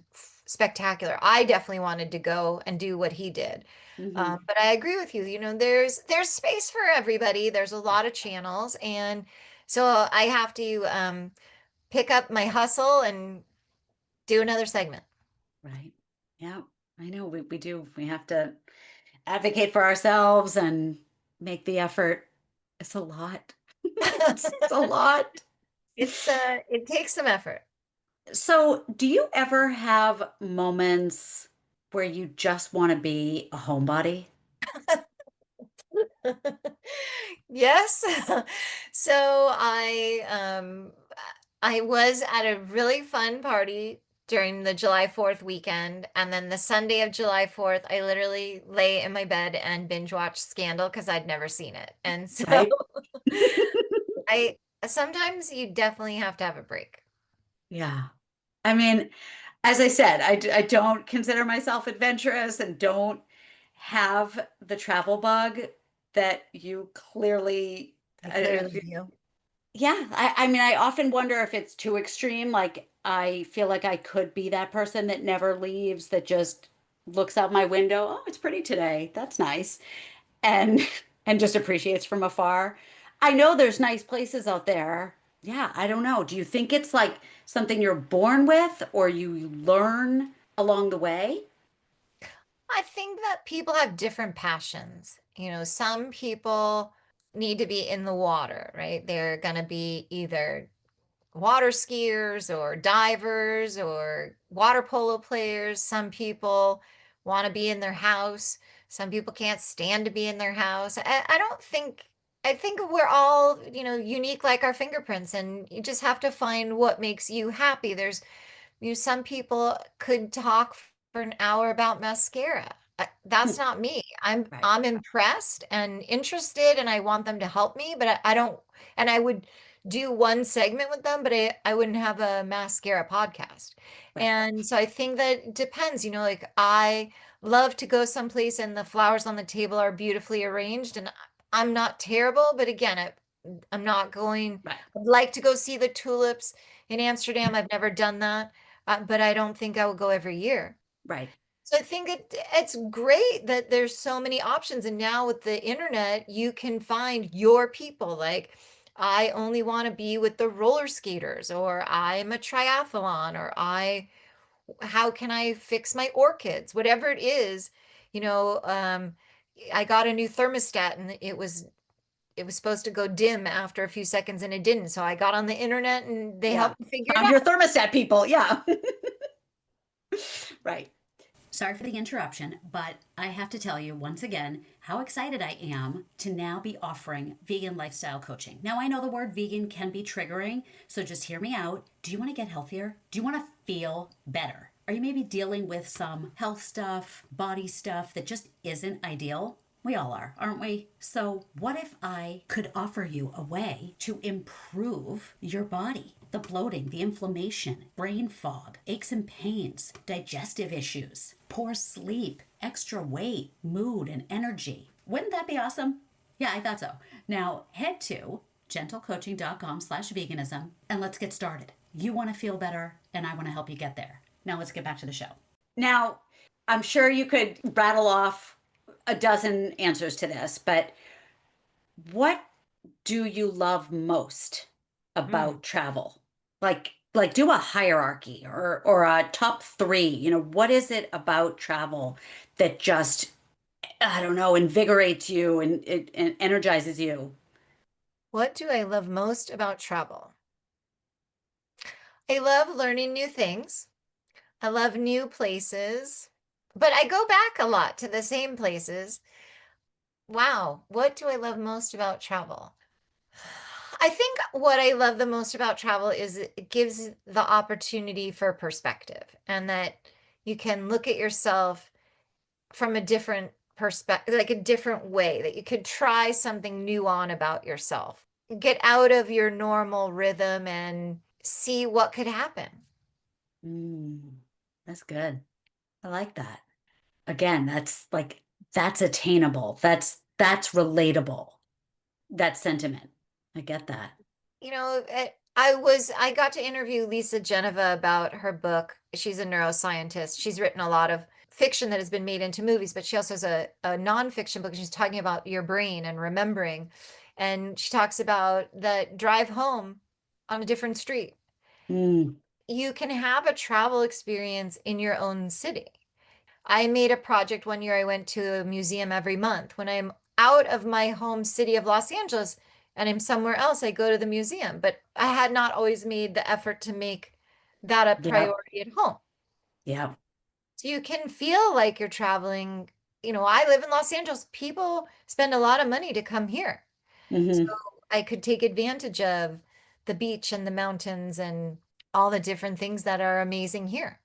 spectacular. I definitely wanted to go and do what he did. mhm. But I agree with you. There's space for everybody. There's a lot of channels, and so I have to pick up my hustle and do another segment. Right. Yeah, I know we do. We have to advocate for ourselves and make the effort. It's a lot. It's a lot. It takes some effort. So, do you ever have moments where you just want to be a homebody? Yes. So I was at a really fun party during the July 4th weekend, and then the Sunday of July 4th, I literally lay in my bed and binge watched Scandal because I'd never seen it. And so Right? I sometimes you definitely have to have a break. Yeah. I mean, as I said, I don't consider myself adventurous and don't have the travel bug that you clearly, I uh, clearly do. yeah, I mean, I often wonder if it's too extreme. Like, I feel like I could be that person that never leaves, that just looks out my window. Oh, it's pretty today. That's nice. And and just appreciates from afar. I know there's nice places out there. Yeah, I don't know. Do you think it's like something you're born with or you learn along the way? I think that people have different passions. Some people need to be in the water, right? They're going to be either water skiers or divers or water polo players. Some people want to be in their house. Some people can't stand to be in their house. I don't think, I think we're all, unique like our fingerprints, and you just have to find what makes you happy. Some people could talk for an hour about mascara. That's Hmm, not me. I'm right, I'm impressed and interested, and I want them to help me, but I don't. And I would do one segment with them, but I wouldn't have a mascara podcast. right, And so I think that it depends. Like I love to go someplace and the flowers on the table are beautifully arranged, and I'm not terrible, but again, I'm not going. right, I'd like to go see the tulips in Amsterdam. I've never done that, but I don't think I will go every year. right. So I think it's great that there's so many options. And now with the internet, you can find your people. Like, I only want to be with the roller skaters, or I'm a triathlon, or how can I fix my orchids? Whatever it is, you know, um, I got a new thermostat and it was supposed to go dim after a few seconds and it didn't. So I got on the internet and they Yeah. helped me figure it Found out. your thermostat people. Yeah. Right. Sorry for the interruption, but I have to tell you once again how excited I am to now be offering vegan lifestyle coaching. Now, I know the word vegan can be triggering, so just hear me out. Do you want to get healthier? Do you want to feel better? Are you maybe dealing with some health stuff, body stuff that just isn't ideal? We all are, aren't we? So, what if I could offer you a way to improve your body? The bloating, the inflammation, brain fog, aches and pains, digestive issues, poor sleep, extra weight, mood, and energy. Wouldn't that be awesome? Yeah, I thought so. Now, head to gentlecoaching.com/veganism and let's get started. You want to feel better, and I want to help you get there. Now, let's get back to the show. Now, I'm sure you could rattle off a dozen answers to this, but what do you love most about travel? Like do a hierarchy or a top three. What is it about travel that just, I don't know, invigorates you and it energizes you? What do I love most about travel? I love learning new things. I love new places, but I go back a lot to the same places. Wow, what do I love most about travel? I think what I love the most about travel is it gives the opportunity for perspective and that you can look at yourself from a different perspective, like a different way, that you could try something new on about yourself. Get out of your normal rhythm and see what could happen. That's good. I like that. Again, that's attainable. That's relatable. That sentiment. I get that. I got to interview Lisa Geneva about her book. She's a neuroscientist. She's written a lot of fiction that has been made into movies, but she also has a nonfiction book. She's talking about your brain and remembering. And she talks about the drive home on a different street. Mm, You can have a travel experience in your own city. I made a project one year. I went to a museum every month. When I'm out of my home city of Los Angeles and I'm somewhere else, I go to the museum. But I had not always made the effort to make that a yeah. priority at home. Yeah. So you can feel like you're traveling. I live in Los Angeles. People spend a lot of money to come here. So Hmm. I could take advantage of the beach and the mountains and all the different things that are amazing here.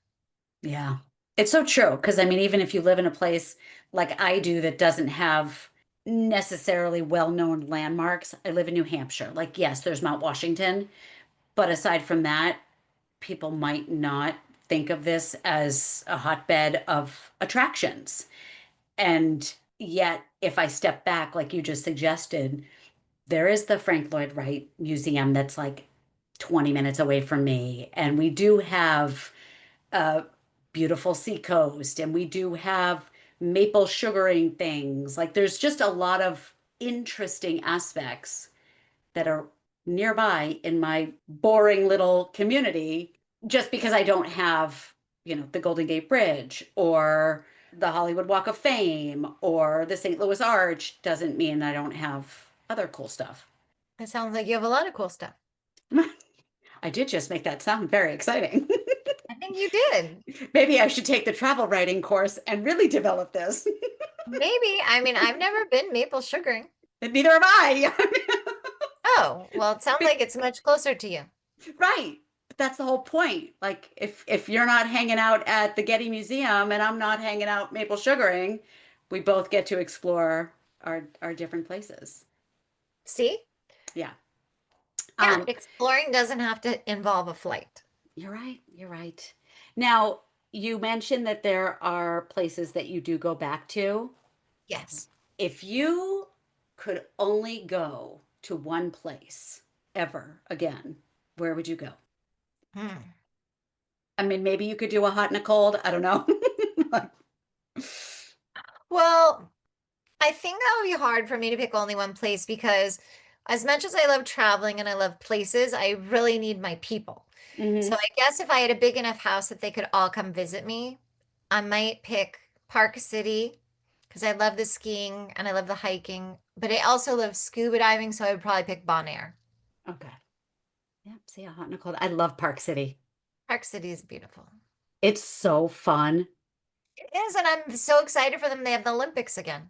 Yeah. It's so true. Because I mean, even if you live in a place like I do that doesn't have necessarily well-known landmarks, I live in New Hampshire. Like, yes, there's Mount Washington, but aside from that, people might not think of this as a hotbed of attractions. And yet, if I step back, like you just suggested, there is the Frank Lloyd Wright Museum that's like 20 minutes away from me. And we do have a beautiful seacoast, and we do have maple sugaring things. Like there's just a lot of interesting aspects that are nearby in my boring little community just because I don't have, the Golden Gate Bridge or the Hollywood Walk of Fame or the St. Louis Arch doesn't mean I don't have other cool stuff. It sounds like you have a lot of cool stuff. I did just make that sound very exciting. I think you did. Maybe I should take the travel writing course and really develop this. Maybe. I mean, I've never been maple sugaring. And neither have I. Oh, well, it sounds like it's much closer to you. Right. But that's the whole point. Like if you're not hanging out at the Getty Museum and I'm not hanging out maple sugaring, we both get to explore our different places. See? Yeah. Yeah, Um, exploring doesn't have to involve a flight. you're right. You're right. Now, you mentioned that there are places that you do go back to. Yes. If you could only go to one place ever again, where would you go? Hmm. I mean, maybe you could do a hot and a cold. I don't know. Well, I think that would be hard for me to pick only one place because as much as I love traveling and I love places, I really need my people. So Hmm. I guess if I had a big enough house that they could all come visit me, I might pick Park City because I love the skiing and I love the hiking, but I also love scuba diving, so I would probably pick Bonaire. Okay. Yeah. See, a hot and a cold. I love Park City. Park City is beautiful. It's so fun. It is, and I'm so excited for them. They have the Olympics again.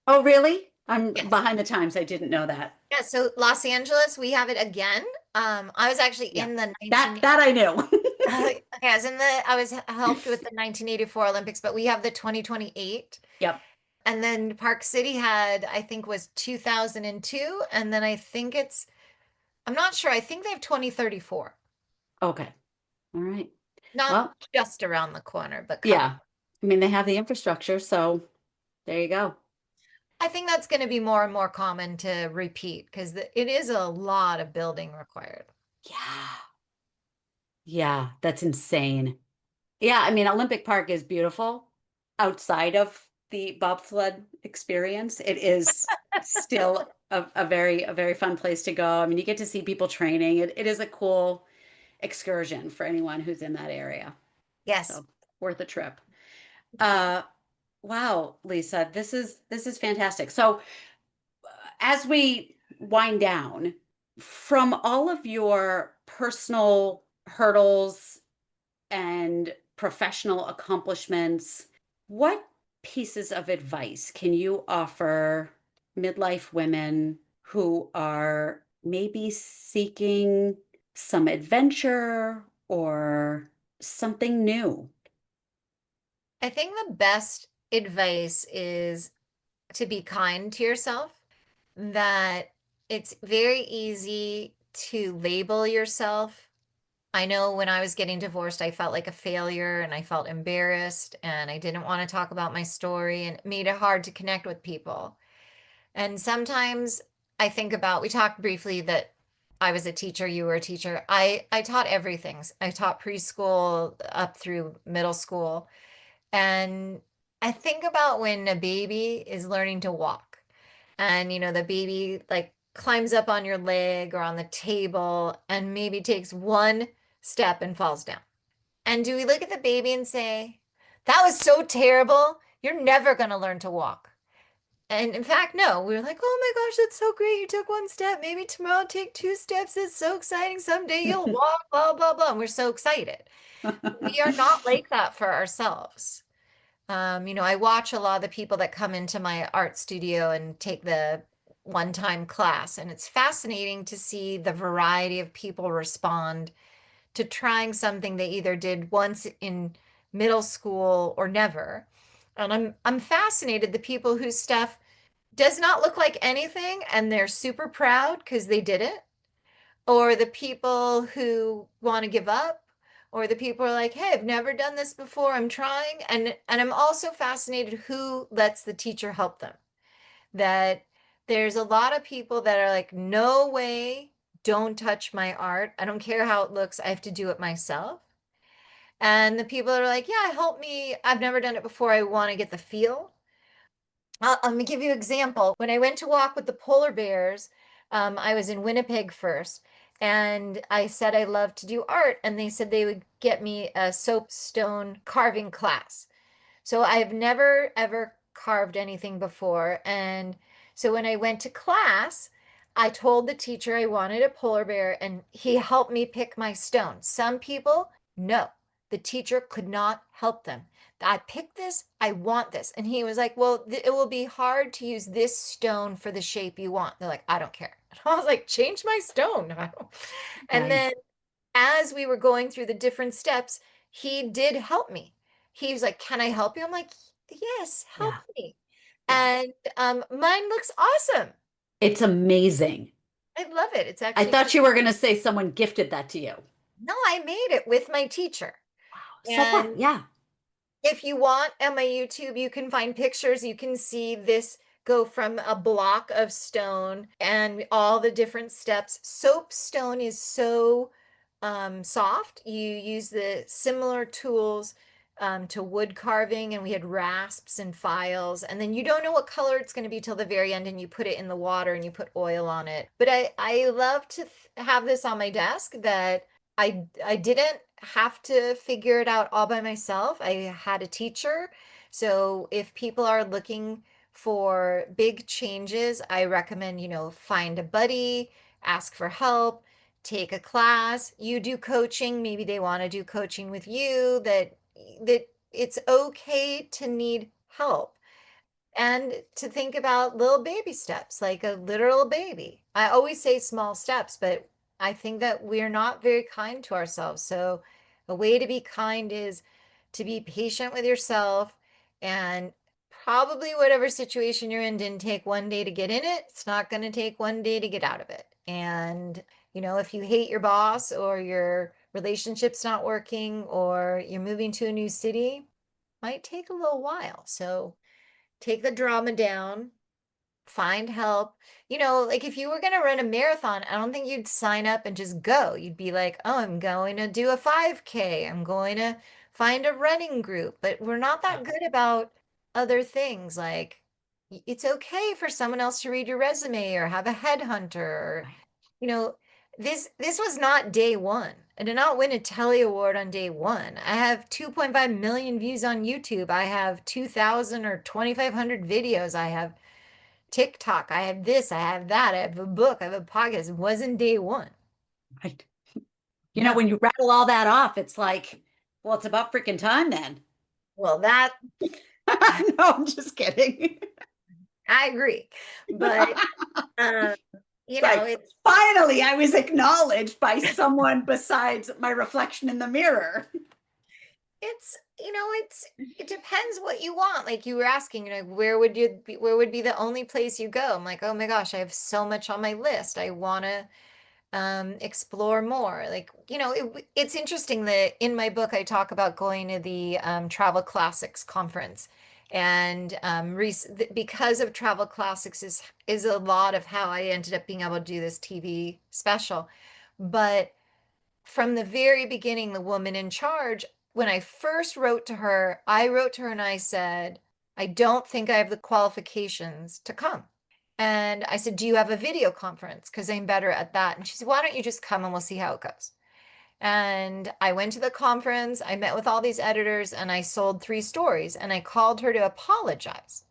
Oh, really? I'm Yes. behind the times. I didn't know that. Yeah, so Los Angeles, we have it again. I was actually Yeah. in the That I knew. okay, I was helped with the 1984 Olympics, but we have the 2028. Yep. And then Park City had, I think was 2002, and then I think I'm not sure. I think they have 2034. Okay. All right. Not Well, just around the corner, but coming. yeah. I mean, they have the infrastructure, so there you go. I think that's going to be more and more common to repeat because it is a lot of building required. Yeah. Yeah, that's insane. Yeah, I mean, Olympic Park is beautiful outside of the bobsled experience. It is still a very fun place to go. I mean, you get to see people training. It is a cool excursion for anyone who's in that area. Yes. So worth a trip. Uh, wow, Lisa, this is fantastic. So as we wind down, from all of your personal hurdles and professional accomplishments, what pieces of advice can you offer midlife women who are maybe seeking some adventure or something new? I think the best advice is to be kind to yourself, that it's very easy to label yourself. I know when I was getting divorced, I felt like a failure and I felt embarrassed and I didn't want to talk about my story and it made it hard to connect with people. And sometimes I think about, we talked briefly that I was a teacher, you were a teacher. I taught everything. I taught preschool up through middle school. And I think about when a baby is learning to walk and, the baby like climbs up on your leg or on the table and maybe takes one step and falls down. And do we look at the baby and say, that was so terrible. You're never going to learn to walk. And in fact, no, we were like, oh my gosh, that's so great. You took one step. Maybe tomorrow take two steps. It's so exciting. Someday you'll walk, blah, blah, blah. And we're so excited. We are not like that for ourselves. I watch a lot of the people that come into my art studio and take the one-time class, and it's fascinating to see the variety of people respond to trying something they either did once in middle school or never. And I'm fascinated the people whose stuff does not look like anything and they're super proud because they did it, or the people who want to give up, or the people are like, hey, I've never done this before, I'm trying. And I'm also fascinated who lets the teacher help them. That there's a lot of people that are like, no way, don't touch my art, I don't care how it looks, I have to do it myself. And the people that are like, yeah, help me, I've never done it before, I want to get the feel. Let me give you an example. When I went to walk with the polar bears, I was in Winnipeg first, and I said I love to do art, and they said they would get me a soapstone carving class. So I've never ever carved anything before, and so when I went to class, I told the teacher I wanted a polar bear, and he helped me pick my stone. Some people, no, the teacher could not help them. I picked this, I want this. And he was like, well, it will be hard to use this stone for the shape you want. They're like, I don't care. And I was like, change my stone. And Nice. then as we were going through the different steps, he did help me. He was like, can I help you? I'm like, yes, help Yeah. me. Yeah. And mine looks awesome. It's amazing. I love it. It's I actually thought you were going to say someone gifted that to you. no, I made it with my teacher. Wow. So far. And Yeah. if you want on my YouTube, you can find pictures. You can see this go from a block of stone and all the different steps. Soapstone is so soft. You use the similar tools to wood carving, and we had rasps and files. And then you don't know what color it's going to be till the very end, and you put it in the water and you put oil on it. But I love to have this on my desk that I didn't have to figure it out all by myself. I had a teacher So if people are looking for big changes, I recommend, find a buddy, ask for help, take a class. You do coaching, maybe they want to do coaching with you, that it's okay to need help and to think about little baby steps, like a literal baby. I always say small steps, but I think that we're not very kind to ourselves. So, a way to be kind is to be patient with yourself, and probably whatever situation you're in didn't take one day to get in it. It's not going to take one day to get out of it. And, if you hate your boss or your relationship's not working or you're moving to a new city, might take a little while. So, take the drama down, find help. Like if you were going to run a marathon, I don't think you'd sign up and just go. You'd be like, oh, I'm going to do a 5K. I'm going to find a running group. But we're not Yeah. that good about other things. Like it's okay for someone else to read your resume or have a headhunter. You know, this was not day one. I did not win a Telly Award on day one. I have 2.5 million views on YouTube. I have 2,000 or 2,500 videos. I have TikTok. I have this. I have that. I have a book. I have a podcast. It wasn't day one. Right. Yeah. When you rattle all that off, it's like, well, it's about freaking time then. Well, that No, I'm just kidding. I agree. But It's like, it's finally, I was acknowledged by someone besides my reflection in the mirror. it depends what you want. Like you were asking, where would be the only place you go? I'm like, oh my gosh, I have so much on my list. I want to explore more. Like, it's interesting that in my book I talk about going to the Travel Classics conference. And because of Travel Classics is a lot of how I ended up being able to do this TV special. But from the very beginning, the woman in charge, when I first wrote to her, I wrote to her and I said, I don't think I have the qualifications to come. And I said, do you have a video conference? Because I'm better at that. And she said, why don't you just come and we'll see how it goes? And I went to the conference, I met with all these editors, and I sold 3 stories. And I called her to apologize.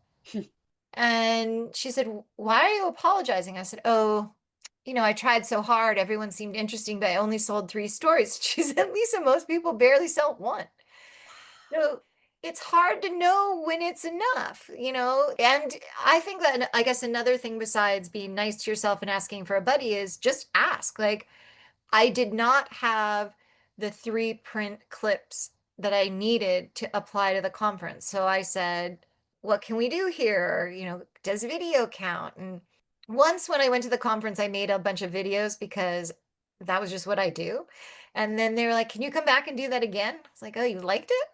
And she said, why are you apologizing? I said, oh, I tried so hard. Everyone seemed interesting, but I only sold 3 stories. She said, Lisa, most people barely sell one. So it's hard to know when it's enough, And I think that, I guess, another thing besides being nice to yourself and asking for a buddy is just ask. Like, I did not have the 3 print clips that I needed to apply to the conference. So I said, what can we do here? Does video count? And once when I went to the conference, I made a bunch of videos because that was just what I do. And then they were like, can you come back and do that again? I was like, oh, you liked it?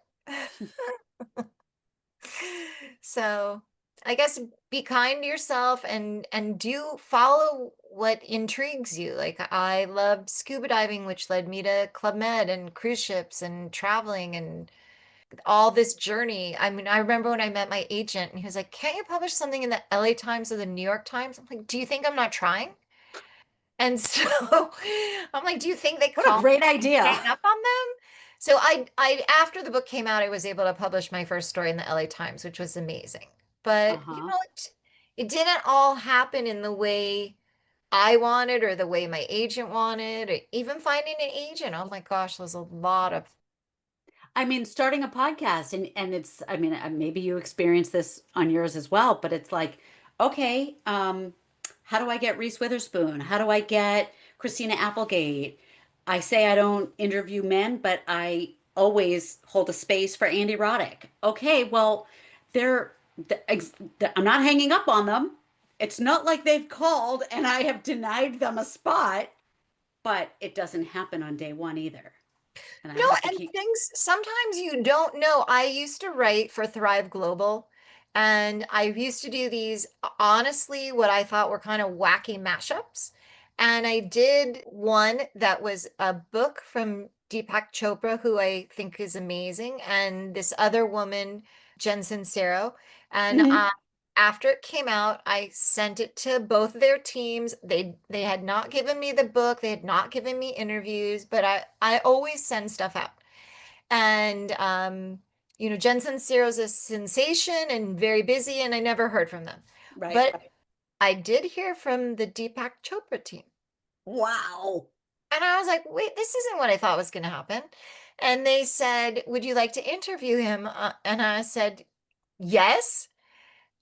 So I guess be kind to yourself and do follow what intrigues you. Like I loved scuba diving, which led me to Club Med and cruise ships and traveling and all this journey. I mean, I remember when I met my agent and he was like, can't you publish something in the LA Times or the New York Times? I'm like, do you think I'm not trying? And so I'm like, do you think they What a call great me and idea. hang up on them? So after the book came out, I was able to publish my first story in the LA Times, which was amazing. But Uh-huh. it didn't all happen in the way I wanted or the way my agent wanted, or even finding an agent. Oh my gosh, there's a lot of I mean, starting a podcast and it's, I mean, maybe you experience this on yours as well, but it's like, okay, how do I get Reese Witherspoon? How do I get Christina Applegate? I say I don't interview men, but I always hold a space for Andy Roddick. Okay, well, they're, I'm not hanging up on them. It's not like they've called and I have denied them a spot, but it doesn't happen on day one either. And I No, have to and keep, things sometimes you don't know. I used to write for Thrive Global, and I used to do these, honestly, what I thought were kind of wacky mashups. And I did one that was a book from Deepak Chopra, who I think is amazing, and this other woman, Jen Sincero. And Mhm. after it came out, I sent it to both their teams. They had not given me the book, they had not given me interviews, but I always send stuff out. And Jen Sincero's a sensation and very busy, and I never heard from them. Right. But I did hear from the Deepak Chopra team. Wow. And I was like, wait, this isn't what I thought was going to happen. And they said, would you like to interview him? And I said, yes.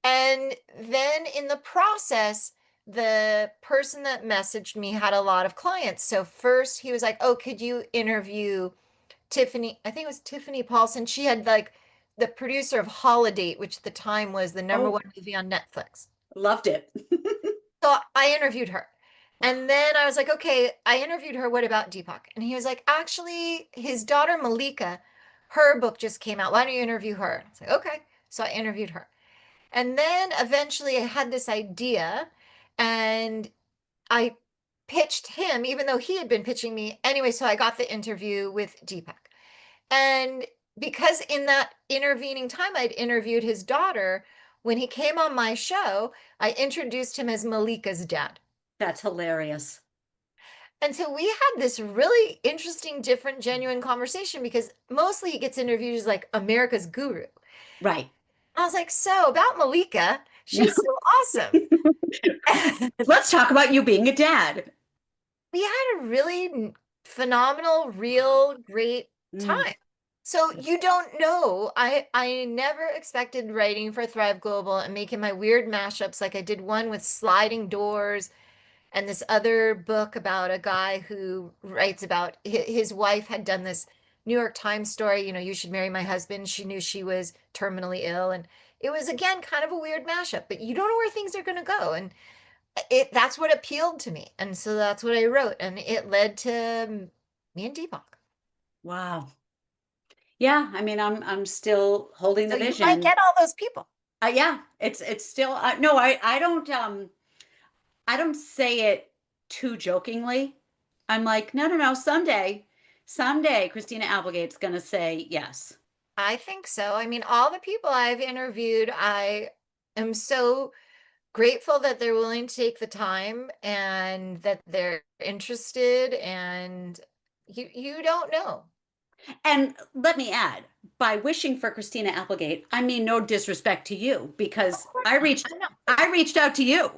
And then in the process, the person that messaged me had a lot of clients. So first he was like, oh, could you interview Tiffany? I think it was Tiffany Paulson. She had like the producer of Holiday, which at the time was the number Oh, one movie on Netflix. loved it. So I interviewed her. And then I was like, okay, I interviewed her. What about Deepak? And he was like, actually, his daughter Malika, her book just came out. Why don't you interview her? I was like, okay. So I interviewed her. And then eventually I had this idea and I pitched him, even though he had been pitching me. Anyway, so I got the interview with Deepak. And because in that intervening time, I'd interviewed his daughter, when he came on my show, I introduced him as Malika's dad. That's hilarious. And so we had this really interesting, different, genuine conversation because mostly he gets interviewed as like America's guru. Right. I was like, so about Malika, she's so awesome. Let's talk about you being a dad. We had a really phenomenal, real, great time. So you don't know. I never expected writing for Thrive Global and making my weird mashups. Like I did one with sliding doors and this other book about a guy who writes about his wife had done this New York Times story, you should marry my husband. She knew she was terminally ill. And it was, again, kind of a weird mashup, but you don't know where things are going to go. And that's what appealed to me. And so that's what I wrote. And it led to me and Deepak. Wow. Yeah, I mean, I'm still holding the So you vision. might get all those people. Yeah, it's still no, I don't say it too jokingly. I'm like, no, someday Christina Applegate's gonna say yes. I think so. I mean, all the people I've interviewed, I am so grateful that they're willing to take the time and that they're interested, and you don't know. And let me add, by wishing for Christina Applegate, I mean no disrespect to you because I reached out to you.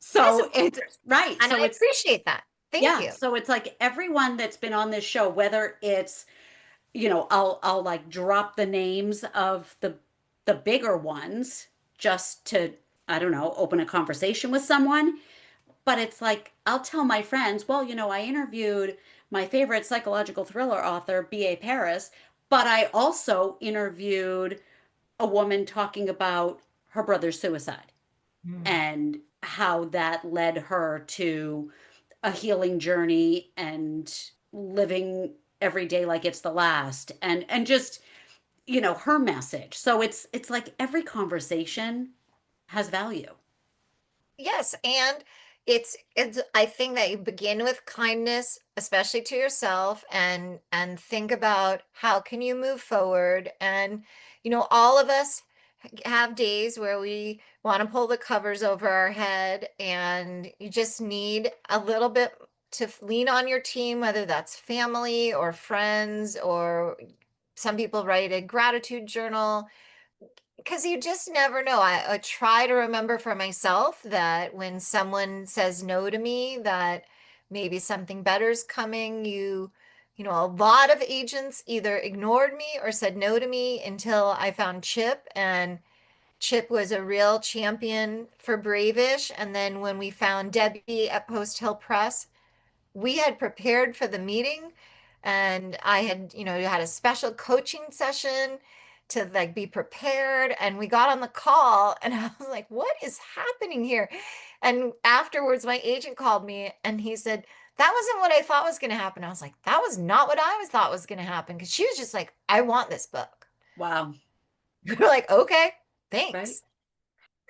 So it's right. And So I appreciate that. Thank you. So it's like everyone that's been on this show, whether it's, I'll like drop the names of the bigger ones just to, I don't know, open a conversation with someone. But it's like I'll tell my friends, well, I interviewed my favorite psychological thriller author, B.A. Paris, but I also interviewed a woman talking about her brother's suicide and how that led her to a healing journey and living every day like it's the last and just her message. So it's like every conversation has value. Yes, and it's I think that you begin with kindness, especially to yourself, and think about how can you move forward. And all of us have days where we want to pull the covers over our head, and you just need a little bit to lean on your team, whether that's family or friends, or some people write a gratitude journal because you just never know. I try to remember for myself that when someone says no to me, that maybe something better is coming. A lot of agents either ignored me or said no to me until I found Chip, and Chip was a real champion for Bravish. And then when we found Debbie at Post Hill Press, we had prepared for the meeting, and I had, had a special coaching session to like be prepared, and we got on the call and I was like, what is happening here? And afterwards my agent called me and he said, that wasn't what I thought was going to happen. I was like, that was not what I was thought was going to happen, because she was just like, I want this book. Wow. We were like, okay, Right. thanks.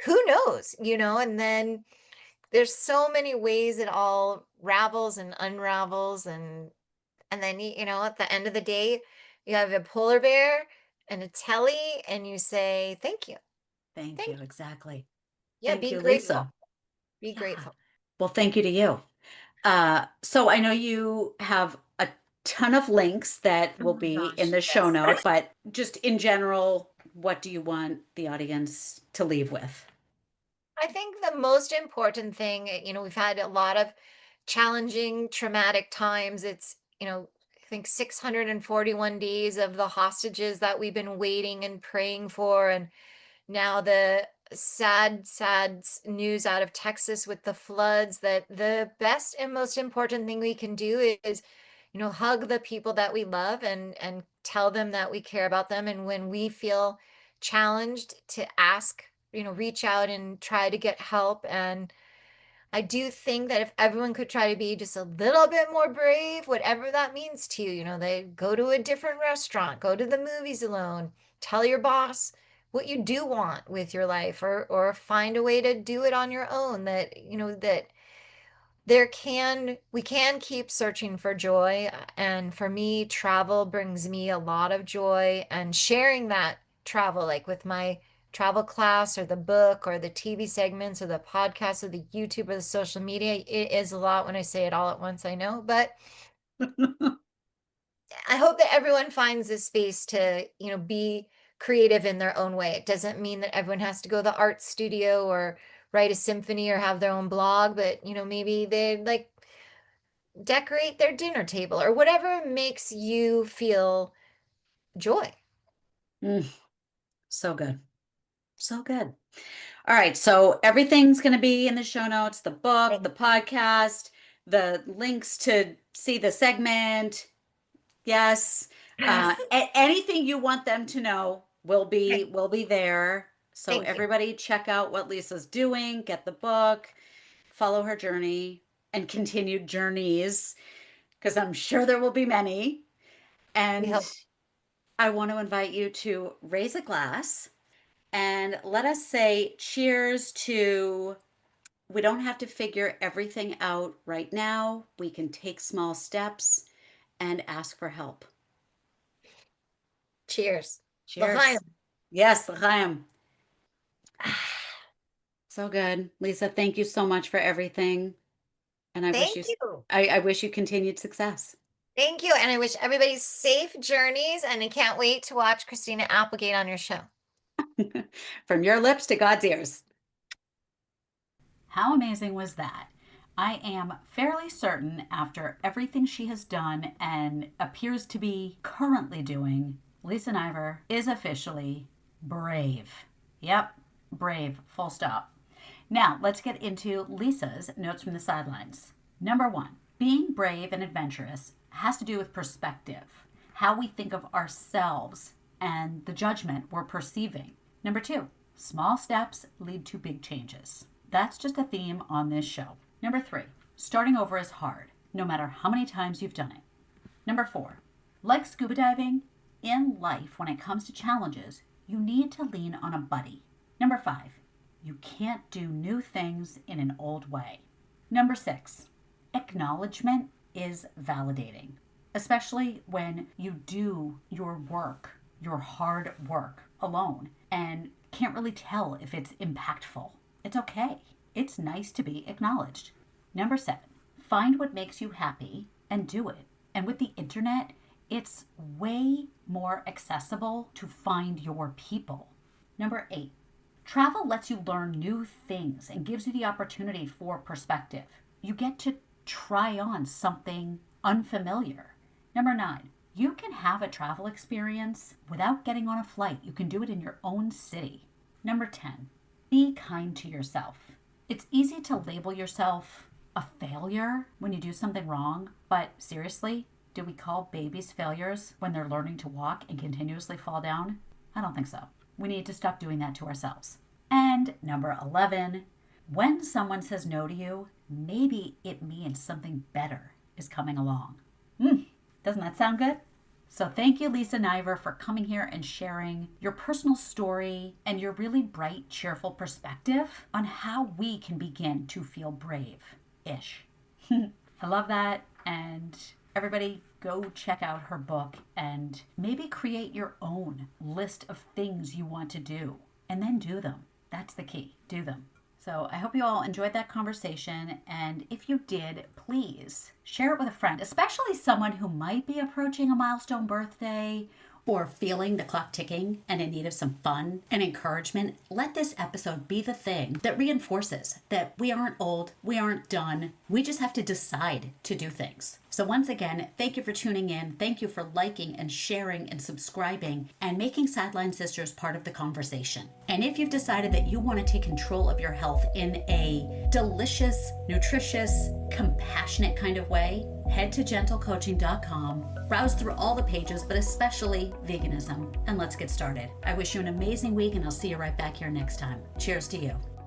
Who knows, and then there's so many ways it all ravels and unravels, and then at the end of the day, you have a polar bear and a Telly, and you say thank you. Thank you. Exactly. Yeah, Thank be you, grateful. Lisa. Be grateful. Well, thank you to you. So I know you have a ton of links that Oh will my be gosh, in the show yes. note, but just in general, what do you want the audience to leave with? I think the most important thing, we've had a lot of challenging, traumatic times. It's, I think 641 days of the hostages that we've been waiting and praying for. And now the sad news out of Texas with the floods, that the best and most important thing we can do is, hug the people that we love and tell them that we care about them. And when we feel challenged, to ask, reach out and try to get help. And I do think that if everyone could try to be just a little bit more brave, whatever that means to you, they go to a different restaurant, go to the movies alone, tell your boss what you do want with your life, or find a way to do it on your own, that, that we can keep searching for joy. And for me, travel brings me a lot of joy, and sharing that travel, like with my travel class or the book or the TV segments or the podcast or the YouTube or the social media. It is a lot when I say it all at once, I know, but I hope that everyone finds this space to, be creative in their own way. It doesn't mean that everyone has to go to the art studio or write a symphony or have their own blog, but, maybe they like decorate their dinner table or whatever makes you feel joy. Mm, so good. So good. All right. So everything's going to be in the show notes, the book, the Thank you. podcast, the links to see the segment. Yes. Anything you want them to know will be there. So Thank you. everybody check out what Lisa's doing, get the book, follow her journey and continued journeys, because I'm sure there will be many. We And hope. I want to invite you to raise a glass and let us say cheers to, we don't have to figure everything out right now. We can take small steps and ask for help. Cheers. L'chaim. Cheers. Yes, l'chaim. So good. Lisa, thank you so much for everything. And Thank you. I wish you continued success. Thank you. And I wish everybody safe journeys. And I can't wait to watch Christina Applegate on your show. From your lips to God's ears. How amazing was that? I am fairly certain, after everything she has done and appears to be currently doing, Lisa Niver is officially brave. Yep, brave, full stop. Now, let's get into Lisa's notes from the sidelines. Number one, being brave and adventurous has to do with perspective, how we think of ourselves and the judgment we're perceiving. Number two, small steps lead to big changes. That's just a theme on this show. Number three, starting over is hard, no matter how many times you've done it. Number four, like scuba diving, in life, when it comes to challenges, you need to lean on a buddy. Number five, you can't do new things in an old way. Number six, acknowledgement is validating, especially when you do your work, your hard work alone, and can't really tell if it's impactful. It's okay. It's nice to be acknowledged. Number seven, find what makes you happy and do it. And with the internet, it's way more accessible to find your people. Number eight, travel lets you learn new things and gives you the opportunity for perspective. You get to try on something unfamiliar. Number nine, you can have a travel experience without getting on a flight. You can do it in your own city. Number 10, be kind to yourself. It's easy to label yourself a failure when you do something wrong, but seriously, do we call babies failures when they're learning to walk and continuously fall down? I don't think so. We need to stop doing that to ourselves. And number 11, when someone says no to you, maybe it means something better is coming along. Doesn't that sound good? So thank you, Lisa Niver, for coming here and sharing your personal story and your really bright, cheerful perspective on how we can begin to feel brave-ish. I love that. And everybody go check out her book and maybe create your own list of things you want to do and then do them. That's the key. Do them. So I hope you all enjoyed that conversation. And if you did, please share it with a friend, especially someone who might be approaching a milestone birthday or feeling the clock ticking and in need of some fun and encouragement. Let this episode be the thing that reinforces that we aren't old, we aren't done, we just have to decide to do things. So once again, thank you for tuning in. Thank you for liking and sharing and subscribing and making Sideline Sisters part of the conversation. And if you've decided that you want to take control of your health in a delicious, nutritious, compassionate kind of way, head to gentlecoaching.com, browse through all the pages, but especially veganism, and let's get started. I wish you an amazing week, and I'll see you right back here next time. Cheers to you.